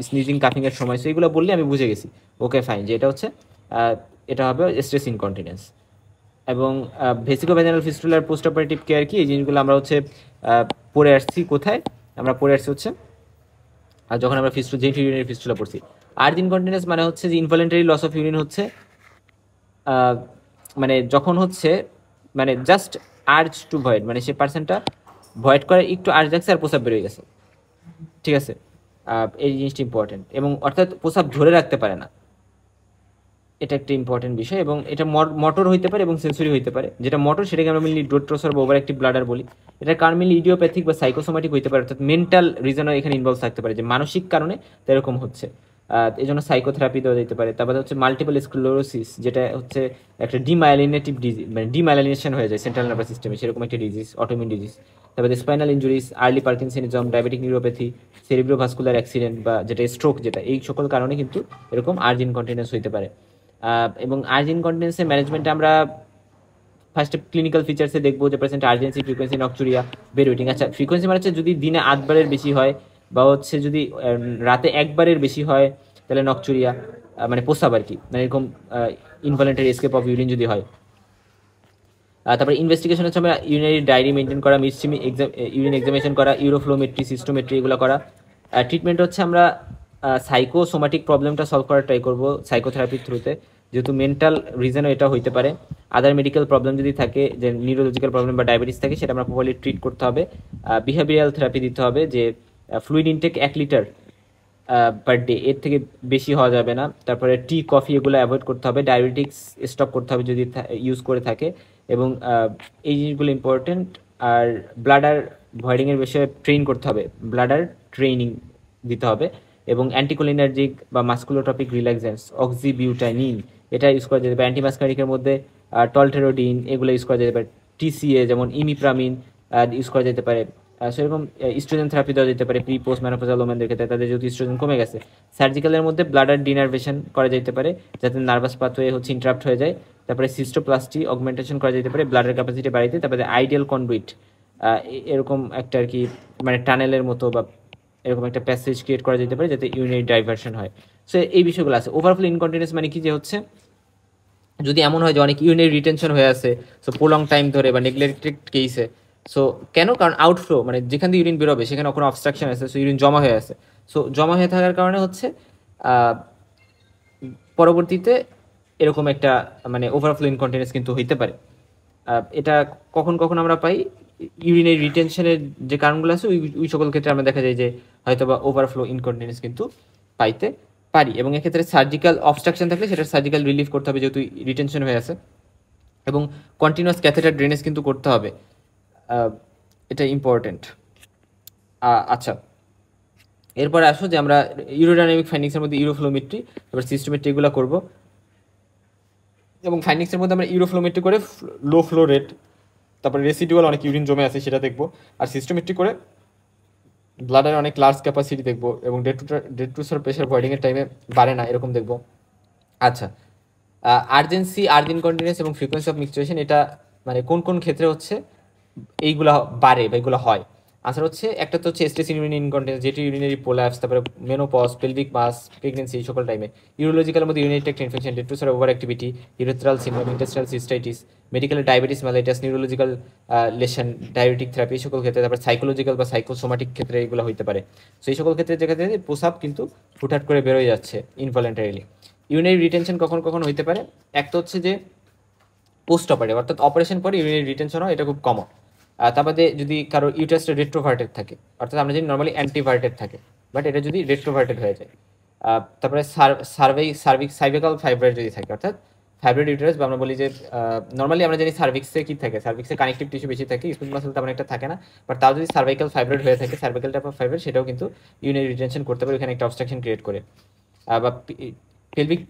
sneezing, কাফিংয়ের সময়, সো এগুলো বললে আমি বুঝে গেছি, ওকে ফাইন, যে এটা হচ্ছে এটা হবে স্ট্রেস ইনকন্টিনেন্স। এবং ভেসিকো ভ্যাজানাল ফিস্টুলার পোস্ট অপারেটিভ কেয়ার কি, এই জিনিসগুলো আমরা হচ্ছে পড়ে আসছি কোথায়, আমরা পড়ে আসছি হচ্ছে আর যখন আমরা জেনিটাল ইউরিনারি ফিস্টুলা পড়ছি। আর্থ ইনকন্টিনেন্স মানে হচ্ছে যে ইনভলেন্টারি লস অফ ইউরিন হচ্ছে মানে যখন হচ্ছে মানে জাস্ট আর্জ টু ভয়েড, মানে সে পার্সনটা ভয়েড করে একটু আর্জ রাখছে আর প্রসাব বেরোয় গেছে, ঠিক আছে। এই জিনিসটা ইম্পর্টেন্ট, এবং অর্থাৎ প্রসাব ধরে রাখতে পারে না, এটা একটা ইম্পর্টেন্ট বিষয়। এবং এটা মোটর হইতে পারে এবং সেন্সরি হইতে পারে। যেটা মোটর সেটাকে আমরা মেনলি ডোট্রোসার বা ওভার অ্যাক্টিভ ব্লাডার বলি। এটা কারণ মেনলি ইডিওপ্যাথিক বা সাইকোসোমাটিক হইতে পারে, অর্থাৎ মেন্টাল রিজনও এখানে ইনভলভ থাকতে পারে, যে মানসিক কারণে এরকম হচ্ছে, এই জন্য সাইকোথেরাপি দেওয়া যেতে পারে। তারপরে হচ্ছে মাল্টিপল স্ক্লেরোসিস, যেটা হচ্ছে একটা ডিমাইলিনেটিভ ডিজিজ, মানে ডিমাইলিনেশন হয়ে যায় সেন্ট্রাল নার্ভাস সিস্টেমে, সেরকম একটা ডিজিজ, অটোইমিউন ডিজিজ। তারপরে spinal injuries, early parkinsonism, diabetic neuropathy, সেরিব্রোভাস্কুলার accident বা যেটা স্ট্রোক, যেটা এই সকল কারণে কিন্তু এরকম আর্জ ইনকন্টিনেন্স হইতে পারে। এবং আর্জ ইনকন্টিনেন্সের ম্যানেজমেন্টে আমরা ফার্স্টে ক্লিনিক্যাল ফিচার্সে দেখবো যে পেশেন্ট আর্জেন্সি, ফ্রিকোয়েন্সি, নকচুরিয়া, বেরোয়েটিং। আচ্ছা, ফ্রিকোয়েন্সি মানে হচ্ছে যদি দিনে 8 বারের বেশি হয়, বা হচ্ছে যদি রাতে 1 বারের বেশি হয়, তাহলে নকচুরিয়া, মানে প্রস্রাব আর কি, মানে এরকম ইনভলেন্টারি এসকেপ অফ ইউরিন যদি হয়। তারপরে ইনভেস্টিগেশন হচ্ছে আমরা ইউরিনারি ডায়েরি মেনটেন করা, মিডস্ট্রিম ইউরিন এক্সামিনেশন করা, ইউরোফ্লোমেট্রি, সিস্টোমেট্রি, এগুলো করা। ট্রিটমেন্ট হচ্ছে আমরা সাইকোসোমাটিক প্রবলেমটা সলভ করার ট্রাই করবো সাইকোথেরাপির থ্রুতে, যেহেতু মেন্টাল রিজনও এটা হইতে পারে। আদার মেডিকেল প্রবলেম যদি থাকে, যে নিউরোলজিক্যাল প্রবলেম বা ডায়াবেটিস থাকে, সেটা আমরা প্রপারলি ট্রিট করতে হবে। বিহেভিয়ারাল থেরাপি দিতে হবে, যে fluid intake 1 litre per day, এর থেকে বেশি হওয়া যাবে না। তারপরে টি, কফি, এগুলো অ্যাভয়েড করতে হবে। ডায়াবেটিক্স স্টপ করতে হবে যদি ইউজ করে থাকে, এবং এই জিনিসগুলো ইম্পর্টেন্ট। আর ব্লাডার ভয়েডিংয়ের বিষয়ে ট্রেন করতে হবে, ব্লাডার ট্রেনিং দিতে হবে। এবং অ্যান্টিকোলিনার্জিক বা মাস্কুলোট্রপিক রিল্যাক্সেন্টস, অক্সিবিউটানিন, এটা ইউজ করা যেতে পারে। অ্যান্টিমাস্কারিকের মধ্যে টলটেরোডিন, এগুলো ইউজ করা যেতে পারে। টিসিএ যেমন ইমিপ্রামিন ইউজ করা যেতে পারে। সেরকম ইস্ট্রোজেন থেরাপি দেওয়া যেতে পারে প্রি পোস্ট ম্যানোপজাল ওমেনদের ক্ষেত্রে, তাদের যেহেতু ইস্ট্রোজেন কমে গেছে। সার্জিক্যালের মধ্যে ব্লাডার ডিনার্ভেশন করা যেতে পারে, যাতে নার্ভাস পাথওয়ে হচ্ছে ইন্টারাপ্ট হয়ে যায়। তারপরে সিস্টোপ্লাস্টি অগমেন্টেশন করা যেতে পারে ব্লাডের ক্যাপাসিটি বাড়াইতে। তারপরে আইডিয়াল কন্ডুইট, এরকম একটা আর কি, মানে টানেলের মতো বা এরকম একটা প্যাসেজ ক্রিয়েট করা যেতে পারে, যাতে ইউরিনারি ডাইভার্সন হয়। সো এই বিষয়গুলো আছে। ওভারফ্লো ইনকন্টিনেন্স মানে কি, যে হচ্ছে যদি এমন হয় যে অনেক ইউরিনারি রিটেনশন হয়ে আছে, সো প্রলং টাইম ধরে, বা নেগলেক্টেড কেসে। সো কেন, কারণ আউটফ্লো, মানে যেখান থেকে ইউরিন বেরোবে সেখানে কোনো অবস্ট্রাকশন আছে, সো ইউরিন জমা হয়ে আছে। সো জমা হয়ে থাকার কারণে হচ্ছে পরবর্তীতে এরকম একটা মানে ওভারফ্লো ইনকন্টিনেন্স কিন্তু হইতে পারে। এটা কখন কখন আমরা পাই, ইউরিনারি রিটেনশনের যে কারণগুলো আছে ওই সকল ক্ষেত্রে আমরা দেখা যায় যে হয়তো বা ওভারফ্লো ইনকন্টিনেন্স কিন্তু পাইতে পারি। এবং এক্ষেত্রে সার্জিক্যাল অবস্ট্রাকশন থাকলে সেটা সার্জিক্যাল রিলিফ করতে হবে, যেহেতু রিটেনশন হয়ে আছে। এবং কন্টিনিউয়াস ক্যাথেটার ড্রেনেজ কিন্তু করতে হবে, এটা ইম্পর্টেন্ট। আচ্ছা, এরপরে আসো যে আমরা ইউরোডাইনামিক ফাইন্ডিংসের মধ্যে ইউরোফ্লোমেট্রি, তারপর সিস্টোমেট্রি, এগুলো করবো। এবং ফাইন্ডিংসের মধ্যে আমরা ইউরোফ্লোমেট্রি করে লো ফ্লো রেট, তারপরে রেসিডুয়াল অনেক ইউরিন জমে আছে সেটা দেখবো। আর সিস্টোমেট্রি করে ব্লাডের অনেক লার্জ ক্যাপাসিটি দেখবো, এবং ডেড টু সার প্রেশার ভয়েডিংয়ের টাইমে বাড়ে না, এরকম দেখবো। আচ্ছা, আর্জেন্সি, আর্জ ইনকন্টিনেন্স এবং ফ্রিকোয়েন্সি অফ মিক্সচুয়েশন, এটা মানে কোন কোন ক্ষেত্রে হচ্ছে এইগুলা বাড়ে বা এগুলো হয়। আনসার হচ্ছে একটা তো হচ্ছে স্ট্রেস ইউরিনারি ইনকন্টিনেন্স, যেটি ইউরিনারি প্রোল্যাপস, তারপরে মেনোপজ, পেলভিক মাস, প্রেগনেন্সি, এই সকল টাইমে। ইউরোলজিক্যালের মধ্যে urinary tract infection, detrusor over activity, urethral syndrome, intestinal cystitis, medical diabetes mellitus, neurological lesion, diabetic therapy, এই সকল ক্ষেত্রে। তারপর সাইকোলজিক্যাল বা সাইকোসোমাটিক ক্ষেত্রে এগুলো হতে পারে। সো এই সকল ক্ষেত্রে যেখানে প্রসাব কিন্তু হুটহাট করে বেরোয় যাচ্ছে ইনভলেন্টারিলি। ইউরিনারি রিটেনশন কখন কখন হতে পারে? এক তো হচ্ছে যে পোস্ট অপারেটিভ, অর্থাৎ অপারেশন পরে ইউরিনারি রিটেনশন হয়, এটা খুব কমন। তার বাদে যদি কারো ইউটারাসটা রেট্রোভার্টেড থাকে, অর্থাৎ আমরা যদি নর্মালি অ্যান্টিভার্টেড থাকে, বাট এটা যদি রেট্রোভার্টেড হয়ে যায়। তারপরে সার্ভিকাল ফাইব্রয়েড যদি থাকে, অর্থাৎ ফাইব্রয়েড ইউটারাস, বা আমরা বলি যে নর্মালি আমরা জানি সার্ভিক্সে কি থাকে, সার্ভিক্সে কানেকটিভ টিস্যু বেশি থাকে, স্মুথ মাসল তেমন একটা থাকে না, বাট তাও যদি সার্ভাইকাল ফাইব্রয়েড হয়ে থাকে, সার্ভাইকাল টাইপ অফ ফাইব্রয়েড, সেটাও কিন্তু ইউরিনারি রিটেনশন করতে পারে, এখানে একটা অবস্ট্রাকশন ক্রিয়েট করে। বা পেলভিক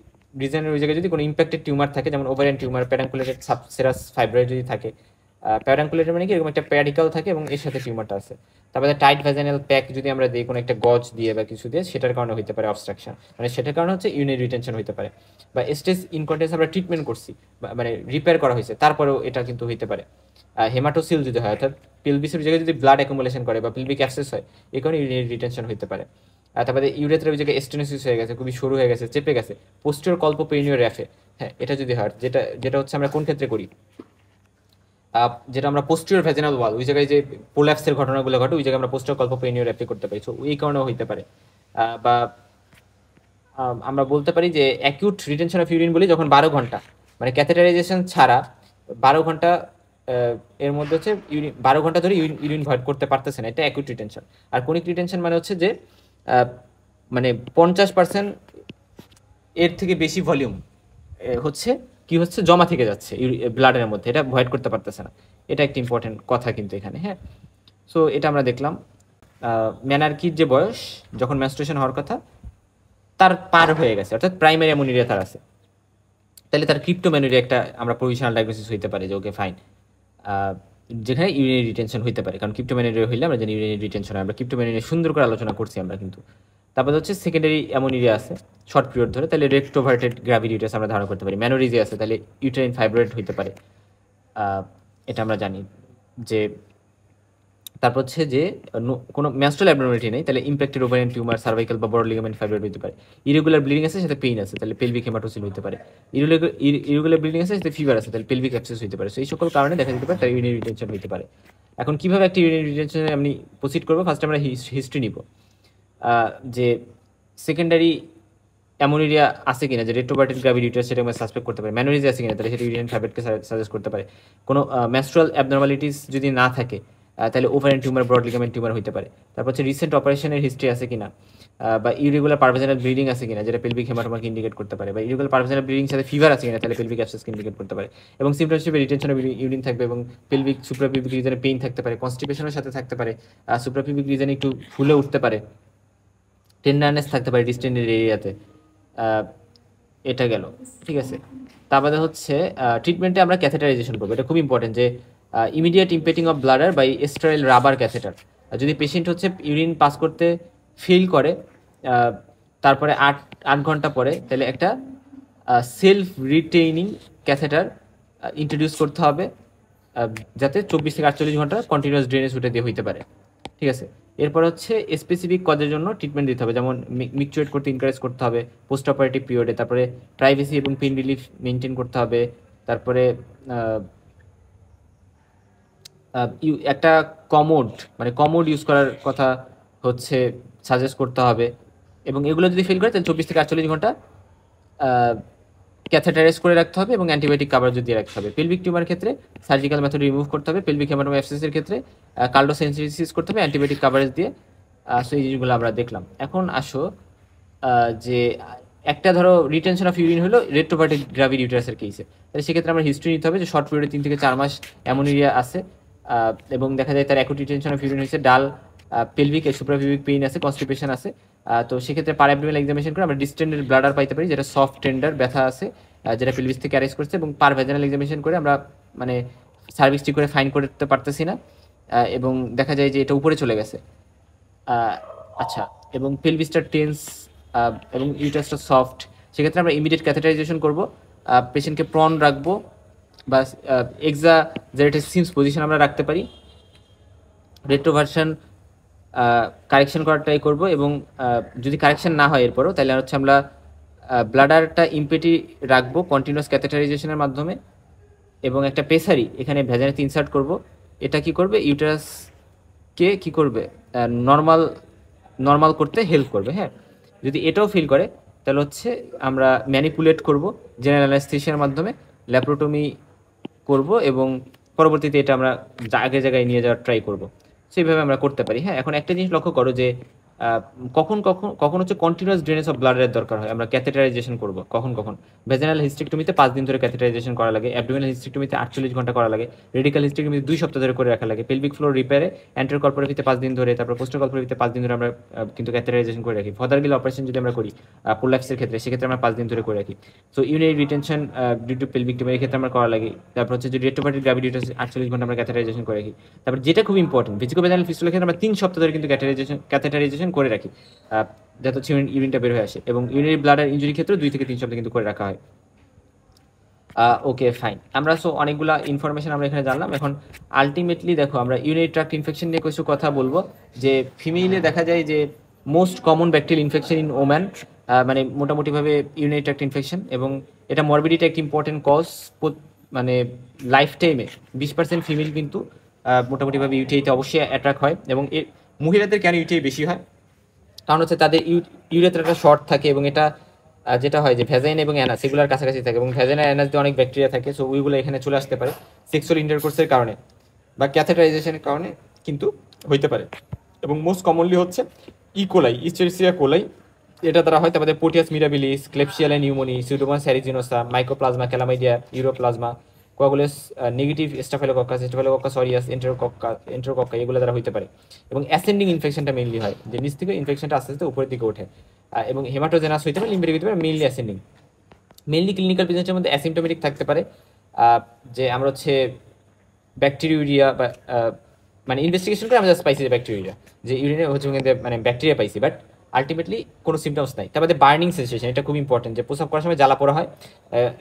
রিজনের ওই জায়গায় যদি কোনো ইম্প্যাক্টেড টিউমার থাকে, যেমন ওভারিয়ান টিউমার, প্যারাঙ্কুলেটেড সাবসেরাস ফাইব্রয়েড যদি থাকে, প্যারাঙ্কুলেটেড মানে কি এরকম একটা প্যাডিকাল থাকে এবং এর সাথে টিউমারটা আছে। তারপরে টাইট ভ্যাজাইনাল প্যাক যদি আমরা দিই কোনো একটা গজ দিয়ে বা কিছু দিয়ে, সেটার কারণে হতে পারে অবস্ট্রাকশন, মানে সেটার কারণে হচ্ছে ইউরিনারি রিটেনশন হতে পারে। বা স্টেজ ইনকন্টিনেন্স আমরা ট্রিটমেন্ট করছি, মানে রিপেয়ার করা হয়েছে, তারপরেও এটা কিন্তু হতে পারে। হেমাটোসিল যদি হয়, অর্থাৎ পেলভিসের জায়গায় যদি ব্লাড অ্যাকুমুলেশন করে বা পেলভিক অ্যাবসেস হয়, এই কারণে ইউরিনারি রিটেনশন হতে পারে। তারপরে ইউরেথ্রার ওই জায়গায় স্টেনোসিস হয়ে গেছে, খুবই সরু হয়ে গেছে, চেপে গেছে, পোস্টিওর কল্পপেরিনিও র্যাফে, হ্যাঁ এটা যদি হয়, যেটা যেটা হচ্ছে আমরা কোন ক্ষেত্রে করি, যেটা আমরা পোস্টিওর ভ্যাজিনাল ওয়াল, ওই জায়গায় যে প্রোল্যাপসের ঘটনাগুলো ঘটে, ওই জায়গায় আমরা পোস্টিওর কল্পপেরিনিও র্যাফে করতে পারি, সো এই কারণেও হতে পারে। বা আমরা বলতে পারি যে অ্যাকিউট রিটেনশন অফ ইউরিন বলি যখন 12 ঘন্টা, মানে ক্যাথেটারাইজেশন ছাড়া 12 ঘন্টা, এর মধ্যে হচ্ছে 12 ঘন্টা ধরে ইউরিন ভয়েড করতে পারতেছে না, এটা অ্যাকিউট রিটেনশন। আর ক্রনিক রিটেনশন মানে হচ্ছে যে মানে 50% এর থেকে বেশি ভলিউম হচ্ছে কি হচ্ছে জমা থেকে যাচ্ছে ব্লাডের মধ্যে, এটা ভয়েড করতে পারতেছে না, এটা একটা ইম্পর্টেন্ট কথা কিন্তু এখানে। হ্যাঁ, সো এটা আমরা দেখলাম। ম্যানার্কির যে বয়স যখন ম্যানস্ট্রুয়েশন হওয়ার কথা তার পার হয়ে গেছে, অর্থাৎ প্রাইমারি অ্যামোনিরিয়া তার আছে, তাহলে তার ক্রিপ্টোম্যানুরিয়া একটা আমরা প্রভিশনাল ডায়াগনোসিস হইতে পারে যে ওকে ফাইন, যেখানে ইউরিনারি রিটেনশন হইতে পারে, কারণ ক্রিপ্টোম্যানুরিয়া হইলে আমরা জানি ইউরিনারি রিটেনশন হয়, আমরা ক্রিপ্টোম্যানুরিয়া সুন্দর করে আলোচনা করছি আমরা কিন্তু। তারপর হচ্ছে সেকেন্ডারি অ্যামোনিরিয়া আছে শর্ট পিরিয়ড ধরে, তাহলে রেক্টোভার্টেড গ্র্যাভিডিউটাস আমরা ধারণা করতে পারি। ম্যানোরিজিয়া আছে, তাহলে ইউটেরাইন ফাইব্রয়েড হইতে পারে, এটা আমরা জানি যে। তারপর হচ্ছে যে কোনো ম্যাস্ট্রাল অ্যাবনর্মালিটি নেই, তাহলে ইম্প্যাক্টেড ওভারিয়ান টিউমার, সার্ভাইকাল বা বড় লিগামেন্ট ফাইব্রয়েড হতে পারে। ইরেগুলার ব্লিডিং আছে, সাথে পেইন আছে, তাহলে পেলভিক হেমাটোসিল হতে পারে। ইরেগুলার ব্লিডিং আছে, সাথে ফিভার আছে, তাহলে পেলভিক অ্যাবসেস হতে পারে। সেই সকল কারণে দেখা যেতে পারে তার ইউরিনারি রিটেনশন হতে পারে। এখন কিভাবে একটা ইউরিনারি রিটেনশনে আমি প্রসিড করবো? ফার্স্ট আমরা হিস্ট্রি নিব, যে সেকেন্ডারি অ্যামোনিরিয়া আছে কিনা, যে রেট্রোভার্টেড গ্র্যাভিডিউটাস, সেটা আমরা সাসপেক্ট করতে পারি। ম্যানোরিজিয়া আছে কিনা, তাহলে সেটা ইউরিনারি ফাইব্রয়েডকে সাজেস্ট করতে পারে। কোনো মেনস্ট্রুয়াল অ্যাবনর্মালিটিস যদি না থাকে, তাহলে ovarian tumour, broad ligament tumour হতে পারে। তারপর হচ্ছে রিসেন্ট অপারেশনের হিস্ট্রি আছে কিনা, বা ইরেগুলার পারভেজানাল ব্লিডিং আছে কিনা, যেটা পেলভিক হেমাটোমাকে ইন্ডিকেট করতে পারে, বা ইরেগুলার পারভেজানাল ব্লিডিং সাথে ফিভার আছে কিনা, তাহলে পেলভিক অ্যাবসেসকে ইন্ডিকেট করতে পারে। এবং সিমটমস হিসেবে রিটেনশন অফ ইউরিন থাকবে, এবং পেলভিক সুপ্রাপিউবিক রিজনে পেইন থাকতে পারে, কনস্টিপেশনের সাথে থাকতে পারে, সুপ্রাপিউবিক রিজনে একটু ফুলে উঠতে পারে, টেন্ডারনেস থাকতে পারে ডিস্টেন্ডেড এরিয়াতে। এটা গেল, ঠিক আছে। তারপরে হচ্ছে ট্রিটমেন্টে আমরা ক্যাথেটারাইজেশন করবো, এটা খুব ইম্পর্টেন্ট, যে immediate emptying of bladder by sterile rubber catheter. যদি পেশেন্ট হচ্ছে ইউরিন পাস করতে ফেল করে তারপরে 8 ঘন্টা পরে, তাহলে একটা সেলফ রিটেইনিং ক্যাথেটার ইন্ট্রোডিউস করতে হবে, যাতে 24 থেকে 48 ঘন্টা কন্টিনিউয়াস ড্রেনেজ উঠে দিয়ে হইতে পারে, ঠিক আছে। এরপর হচ্ছে স্পেসিফিক কজের জন্য ট্রিটমেন্ট দিতে হবে, যেমন মিকচুয়েট করতে এনকারেজ করতে হবে পোস্ট অপারেটিভ পিরিয়ডে, তারপরে প্রাইভেসি এবং পেইন রিলিফ মেনটেন করতে হবে, তারপরে একটা কমোড ইউজ করার কথা হচ্ছে সাজেস্ট করতে হবে। এবং এগুলো যদি ফেল করে, তাহলে 24 থেকে 48 ঘন্টা ক্যাথেটারাইজ করে রাখতে হবে এবং অ্যান্টিবায়োটিক কাভারেজ দিয়ে রাখতে হবে। পেলভিক টিউমার ক্ষেত্রে সার্জিক্যাল মেথড রিমুভ করতে হবে, পেলভিক হেমাটোমা অ্যাবসেসের ক্ষেত্রে কার্ডোসেন্সিটিসিস করতে হবে অ্যান্টিবায়োটিক কাভারেজ দিয়ে। সো এই জিনিসগুলো আমরা দেখলাম। এখন আসো যে একটা ধরো রিটেনশন অফ ইউরিন হলো রেট্রোভার্টেড গ্র্যাভিডিউটাসের কেসে, তাহলে সেক্ষেত্রে আমরা হিস্ট্রি নিতে হবে যে শর্ট পিরিয়ডে 3 থেকে 4 মাস অ্যামোনিরিয়া আছে, এবং দেখা যায় তার অ্যাকুট রিটেনশন অফ ইউরিন হয়েছে, ডাল পেলভিক সুপ্রাপিউবিক পেইন আছে, কনস্টিপেশন আছে। তো সেক্ষেত্রে প্যারাঅ্যাবডোমিনাল এক্সামিনেশন করে আমরা ডিস্টেন্ডেড ব্লাডার পাইতে পারি, যেটা সফট টেন্ডার ব্যথা আছে, যেটা পেলভিস থেকে অ্যারেস্ট করছে, এবং পার ভ্যাজানাল এক্সামিনেশন করে আমরা মানে সার্ভিস ঠিক করে ফাইন করতে পারতেছি না, এবং দেখা যায় যে এটা উপরে চলে গেছে। আচ্ছা, এবং পেলভিসটা টেন্স এবং ইউটারাসটা সফট, সেক্ষেত্রে আমরা ইমিডিয়েট ক্যাথেটারাইজেশন করব, পেশেন্টকে প্রন রাখবো বা এক্সাজারেটেড সিমস পজিশন আমরা রাখতে পারি, রেট্রোভার্সন কারেকশন করার ট্রাই করব, এবং যদি কারেকশন না হয় এরপরও, তাহলে হচ্ছে আমরা ব্লাডারটা ইমপেটি রাখবো কন্টিনিউয়াস ক্যাথেটারাইজেশনের মাধ্যমে, এবং একটা পেসারি এখানে ভ্যাজানাতে ইনসার্ট করব। এটা কি করবে, ইউটারাসকে কি করবে, নর্মাল নর্মাল করতে হেল্প করবে। হ্যাঁ, যদি এটাও ফিল করে তাহলে হচ্ছে আমরা ম্যানিপুলেট করব জেনারেল অ্যানেস্থেশিয়ার মাধ্যমে, ল্যাপ্রোটমি করব, এবং পরবর্তীতে এটা আমরা আগের জায়গায় নিয়ে যাওয়ার ট্রাই করব। সেইভাবে আমরা করতে পারি। হ্যাঁ, এখন একটা জিনিস লক্ষ্য করো যে কখন কখন কখন হচ্ছে কন্টিনিউয়াস ড্রেনেজ অফ ব্লাডের দরকার হয়, আমরা ক্যাথেটারাইজেশন করব কখন কখন। ভেজানাল হিস্টেক্টমিতে 5 দিন ধরে ক্যাথেটারাইজেশন করা লাগে, অ্যাবডোমিনাল হিস্টেক্টমিতে 48 ঘন্টা করা লাগে, রেডিক্যাল হিস্টেক্টমিতে 2 সপ্তাহ ধরে করে রাখা লাগে, পেলভিক ফ্লোর রিপেয়ারে অ্যান্টেরিয়র কর্পোরেভিতে 5 দিন ধরে, তারপর পোস্টার কর্পোরেভিতে 5 দিন ধরে আমরা কিন্তু ক্যাথেটারাইজেশন করে রাখি। ফদারগিল অপারেশন যদি আমরা করি প্রোল্যাপসের ক্ষেত্রে, সেক্ষেত্রে আমরা 5 দিন ধরে করে রাখি। So urinary retention due to pelvic tumour ক্ষেত্রে আমরা করা লাগে। তারপর হচ্ছে যদি রেট্রোপার্টিক গ্র্যাভিডিটাস 48 ঘন্টা আমরা ক্যাথেটারাইজেশন করে রাখি। তারপর যেটা খুব ইম্পর্টেন্ট, ভেজিকোভেজানাল ফিস্টুলার ক্ষেত্রে আমরা 3 সপ্তাহ ধরে কিন্তু ক্যাথেটারাইজেশন করে রাখি, যাতে হচ্ছে ইউরিনটা বের হয়ে আসে। এবং ইউরিনারি ব্লাডার ইনজুরি ক্ষেত্রে 2 থেকে 3 সপ্তাহ কিন্তু করে রাখা হয়। ওকে ফাইন, আমরা সো অনেকগুলা ইনফরমেশন আমরা এখানে জানলাম। এখন আলটিমেটলি দেখো, আমরা ইউরিনারি ট্র্যাক্ট ইনফেকশন নিয়ে কিছু কথা বলবো। যে ফিমেইলে দেখা যায় যে most common bacterial infection in woman, মানে মোটামুটিভাবে ইউরিনারি ট্র্যাক্ট ইনফেকশন, এবং এটা মরবিডিটি একটা ইম্পর্টেন্ট কজ। মানে লাইফ টাইমে 20% ফিমেল কিন্তু মোটামুটিভাবে ইউটিআইতে অবশ্যই অ্যাট্রাক্ট হয়। এবং মহিলাদের কেন ইউটিআই বেশি হয়, কারণ হচ্ছে তাদের ইউরেথ্রাটা শর্ট থাকে, এবং এটা যেটা হয় যে ভ্যাজাইন এবং অ্যানাস এগুলোর কাছাকাছি থাকে, এবং ভ্যাজাইন আর অ্যানাস দিয়ে অনেক ব্যাকটেরিয়া থাকে। সো ওইগুলো এখানে চলে আসতে পারে সেক্সুয়াল ইন্টারকোর্সের কারণে বা ক্যাথেটারাইজেশনের কারণে কিন্তু হইতে পারে। এবং মোস্ট কমনলি হচ্ছে ইকোলাই, ইস্টেরিসিয়া কোলাই, এটা দ্বারা হয়। তারপরে Proteus mirabilis, Klebsiella pneumoniae, Pseudomonas aeruginosa, Mycoplasma, Chlamydia, Ureaplasma, coagulase negative Staphylococcus aureus, Enterococci এগুলো দ্বারা হইতে পারে। এবং অ্যাসেন্ডিং ইনফেকশনটা মেইনলি হয়, যে নিচ থেকে ইনফেকশনটা আস্তে আস্তে উপরের দিকে ওঠে। এবং হেমাটোজেনাস হইতে পারে, লিম্ফেটিক হইতে পারে, মেইনলি অ্যাসেন্ডিং। মেইনলি ক্লিনিক্যাল প্রেজেন্টের মধ্যে অ্যাসিমটোমেটিক থাকতে পারে, যে আমরা হচ্ছে ব্যাকটেরিউরিয়া বা মানে ইনভেস্টিগেশন করে আমরা জাস্ট পাইছি যে ব্যাকটেরিয়া, যে ইউরিনে হচ্ছে মানে ব্যাকটেরিয়া পাইছি, বাট আলটিমেটলি কোনো সিমটমস নাই। তারপরে বার্নিং সেন্সেশন, এটা খুব ইম্পর্টেন্ট, যে প্রস্রাব করার সময় জ্বালা পোড়া হয়,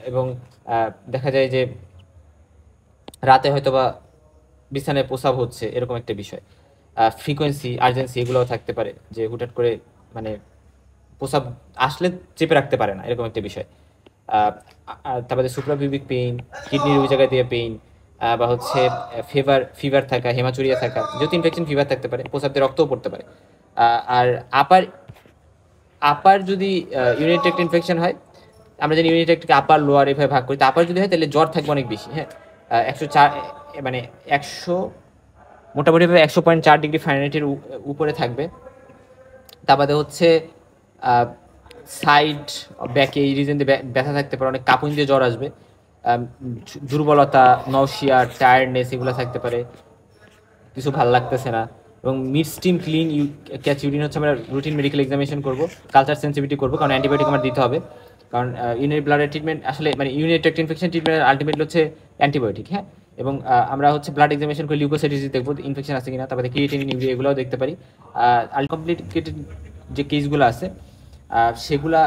এবং দেখা যায় যে রাতে হয়তো বা বিছানায় প্রস্রাব হচ্ছে, এরকম একটা বিষয়। ফ্রিকোয়েন্সি, আর্জেন্সি এগুলোও থাকতে পারে, যে হুটহাট করে মানে প্রস্রাব আসলে চেপে রাখতে পারে না, এরকম একটা বিষয়। তারপরে সুপ্রাপিউবিক পেইন, কিডনির ওই জায়গায় দিয়ে পেইন, বা হচ্ছে ফিভার থাকা, হেমাচুরিয়া থাকা, যেহেতু ইনফেকশন ফিভার থাকতে পারে, প্রস্রাব দিয়ে রক্তও পড়তে পারে। আর আপার আপার যদি ইউরিনারি ট্র্যাক্ট ইনফেকশন হয়, আমরা জানি ইউরিনারি ট্র্যাক্টকে আপার লোয়ার এভাবে ভাগ করি, তো আপার যদি হয় তাহলে জ্বর থাকবে অনেক বেশি। হ্যাঁ, 104 মানে 100 মোটামুটিভাবে 100.4 ডিগ্রি ফারেনহাইটের উপরে থাকবে। তারপরে হচ্ছে সাইড ব্যাকে এই রিজন দিয়ে ব্যথা থাকতে পারে, অনেক কাঁপুনি দিয়ে জ্বর আসবে, দুর্বলতা, নওশিয়া, টায়ার্ডনেস এগুলো থাকতে পারে, কিছু ভালো লাগতেছে না। এবং mid steam clean catch urine হচ্ছে আমরা রুটিন মেডিকেল এক্সামিনেশন করবো, কালচার সেন্সিটিভিটি করবো, কারণ অ্যান্টিবায়োটিক আমার দিতে হবে। কারণ ইউরিনারি ব্লাডের ট্রিটমেন্ট আসলে মানে urinary tract infection treatment ultimately হচ্ছে অ্যান্টিবায়োটিক। হ্যাঁ, এবং আমরা হচ্ছে ব্লাড এক্সামিনেশন করে লিউকোসাইটিস দেখবো ইনফেকশন আছে কিনা, তারপরে ক্রিয়েটিনিন, ইউরিয়া এগুলোও দেখতে পারি। আনকমপ্লিকেটেড যে কেসগুলো আছে সেগুলা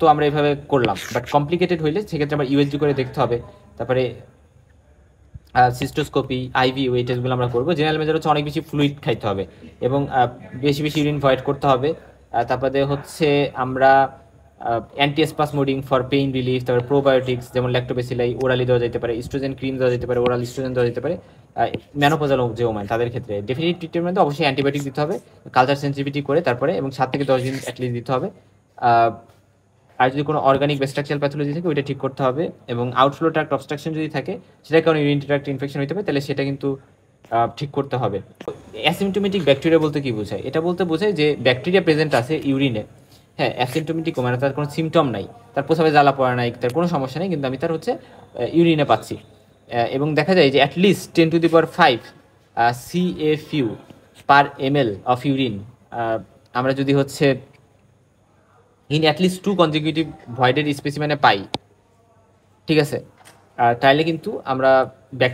তো আমরা এভাবে করলাম, বাট কমপ্লিকেটেড হইলে সেক্ষেত্রে আমরা ইউএসজি করে দেখতে হবে। তারপরে সিস্টোস্কোপি, আইভি ওই টেস্টগুলো আমরা করবো। জেনারেল মেজার হচ্ছে অনেক বেশি ফ্লুইড খাইতে হবে, এবং বেশি বেশি ইউরিন ভয়েড করতে হবে। তারপরে হচ্ছে আমরা অ্যান্টিস্পাসমোডিং ফর পেইন রিলিফ, তারপরে প্রোবায়োটিক্স যেমন ল্যাক্টোবেসিলাই ওরালি দেওয়া যেতে পারে, ইস্ট্রোজেন ক্রিম দেওয়া যেতে পারে, ওরাল ইস্ট্রোজেন দেওয়া যেতে পারে। ম্যানোপজাল যে ওম্যান তাদের ক্ষেত্রে ডেফিনিট ট্রিটমেন্টের মধ্যে অবশ্যই অ্যান্টিবায়োটিক দিতে হবে, কালচার সেন্সিটিভিটি করে তারপরে, এবং 7 থেকে 10 দিন অ্যাটলিস্ট দিতে হবে। আর যদি কোনো অর্গানিক বা স্ট্রাকচারাল প্যাথোলজি থাকে ওইটা ঠিক করতে হবে, এবং আউটফ্লো ট্র্যাক্ট অবস্ট্রাকশন যদি থাকে, সেটার কারণে ইউরিনারি ট্র্যাক্ট ইনফেকশন হতে পারে, তাহলে সেটা কিন্তু ঠিক করতে হবে। অ্যাসিমটোমেটিক ব্যাকটেরিয়া বলতে কি বোঝায়? এটা বলতে বোঝায় যে ব্যাকটেরিয়া প্রেজেন্ট আছে ইউরিনে, হ্যাঁ অ্যাসিমটোমেটিক, মানে তার কোনো সিমটম নাই, তার প্রস্রাবে জ্বালা পড়া নাই, তার কোনো সমস্যা নেই, কিন্তু আমি তার হচ্ছে ইউরিনে পাচ্ছি। এবং দেখা যায় যে at least 10⁵ CFU per ml of urine আমরা যদি হচ্ছে ইন অ্যাটলিস্ট 2 কনজিকিউটিভ ভয়েডেড স্পেসিমেনে পাই, ঠিক আছে, তাহলে কিন্তু আমরা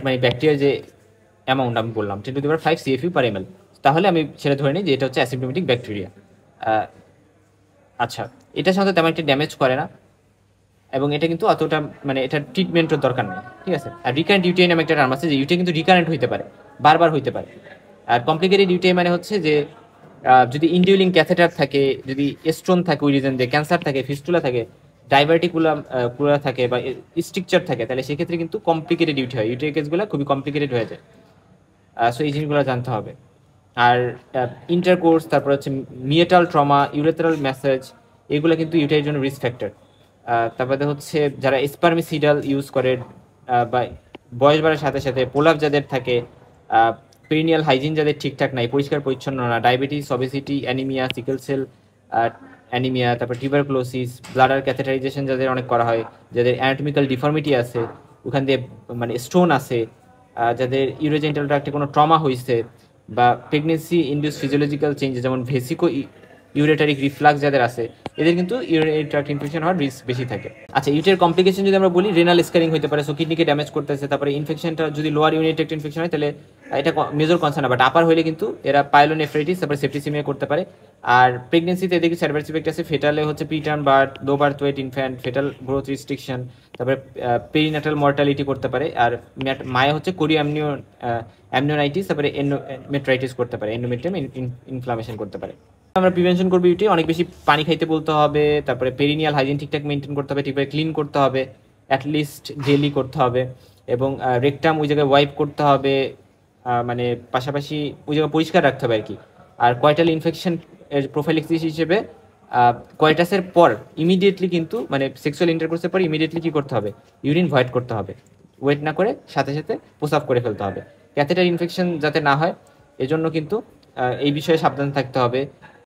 মানে ব্যাকটেরিয়ার যে অ্যামাউন্ট আমি বললাম 10⁵ CFU পার ml, তাহলে আমি সেটা ধরে নিই যে এটা হচ্ছে অ্যাসিম্পটোমেটিক ব্যাকটেরিয়া। আচ্ছা, এটার সাথে তেমন একটা ড্যামেজ করে না, এবং এটা কিন্তু অতটা মানে এটা ট্রিটমেন্টের দরকার নেই, ঠিক আছে। আর রিকারেন্ট ইউটিআই নামে একটা টার্ম আছে, যে ইউটিআই কিন্তু রিকারেন্ট হইতে পারে, বারবার হইতে পারে। আর কমপ্লিকেটেড ইউটিআই মানে হচ্ছে যে যদি ইনডিউলিং ক্যাথেটার থাকে, যদি স্টোন থাকে ওই রিজন দিয়ে, ক্যান্সার থাকে, ফিস্টুলা থাকে, ডাইভার্টিকুলা থাকে বা স্ট্রিকচার থাকে, তাহলে সেক্ষেত্রে কিন্তু কমপ্লিকেটেড ইউটিআই কেসগুলো খুবই কমপ্লিকেটেড হয়ে যায়। সো এই জিনিসগুলো জানতে হবে। আর ইন্টারকোর্স, তারপর হচ্ছে মিয়েটাল ট্রমা, ইউরেথ্রাল ম্যাসেজ, এগুলো কিন্তু ইউটিআইয়ের জন্য রিস্ক ফ্যাক্টর। তারপরে হচ্ছে যারা স্পার্মিসিডাল ইউজ করে বা বয়স বাড়ার সাথে সাথে পোলাপ যাদের থাকে, পেরিনিয়াল হাইজিন যাদের ঠিকঠাক নাই, পরিষ্কার পরিচ্ছন্ন না, diabetes, obesity, anaemia, sickle cell anaemia, তারপর টিউবারকুলোসিস, ব্লাডার ক্যাথেটারাইজেশন যাদের অনেক করা হয়, যাদের অ্যানাটমিক্যাল ডিফর্মিটি আছে, ওখান দিয়ে মানে স্টোন আছে, যাদের ইউরোজেন্টাল ট্র্যাক্টে কোনো ট্রমা হয়েছে, বা প্রেগনেন্সি ইন্ডিউস ফিজিওলজিক্যাল চেঞ্জেস যেমন ভেসিকো ইউরেটারিক রিফ্লাক্স যাদের আছে, এদের কিন্তু ইউরিনারি ট্র্যাক্ট ইনফেকশন হওয়ার রিস্ক বেশি থাকে। আচ্ছা, ইউটিআইয়ের কমপ্লিকেশন যদি আমরা বলি, রেনাল স্কারিং হতে পারে, সো কিডনিকে ড্যামেজ করতেছে। তারপরে ইনফেকশনটা যদি লোয়ার ইউরিনারি ট্র্যাক্ট ইনফেকশন হয় তাহলে এটা মেজর কনসার্ন, বাট আপার হলে কিন্তু এরা পাইলোনেফ্রাইটিস, তারপরে সেপ্টিসিমিয়া করতে পারে। আর প্রেগনেন্সিতে এদিকে অ্যাডভার্স ইফেক্ট আছে, ফেটালে হচ্ছে preterm birth, low birth weight infant, fetal growth restriction, তারপরে পেরিনাটাল মর্টালিটি করতে পারে। আর মায়ে হচ্ছে অ্যামনিওনাইটিস, তারপরে এন্ডোমেট্রাইটিস করতে পারে, এন্ডোমেট্রিয়াম ইনফ্লামেশন করতে পারে। আমরা প্রিভেনশন করবো ইউটিআই, অনেক বেশি পানি খাইতে বলতে হবে, তারপরে পেরিনিয়াল হাইজিন ঠিকঠাক মেনটেন করতে হবে, ঠিকভাবে ক্লিন করতে হবে, অ্যাটলিস্ট ডেলি করতে হবে, এবং রেকটাম ওই জায়গায় ওয়াইপ করতে হবে, মানে পাশাপাশি ওই জায়গা পরিষ্কার রাখতে হবে আর কি। আর কয়টাল ইনফেকশন এর প্রোফাইলিক্সিস হিসেবে কয়টাসের পর ইমিডিয়েটলি কিন্তু মানে সেক্সুয়াল ইন্টারকোর্সের পর ইমিডিয়েটলি কী করতে হবে, ইউরিন ভয়েড করতে হবে, ওয়েট না করে সাথে সাথে প্রসাব করে ফেলতে হবে, ক্যাথেটার ইনফেকশন যাতে না হয় এজন্য কিন্তু এই বিষয়ে সাবধান থাকতে হবে।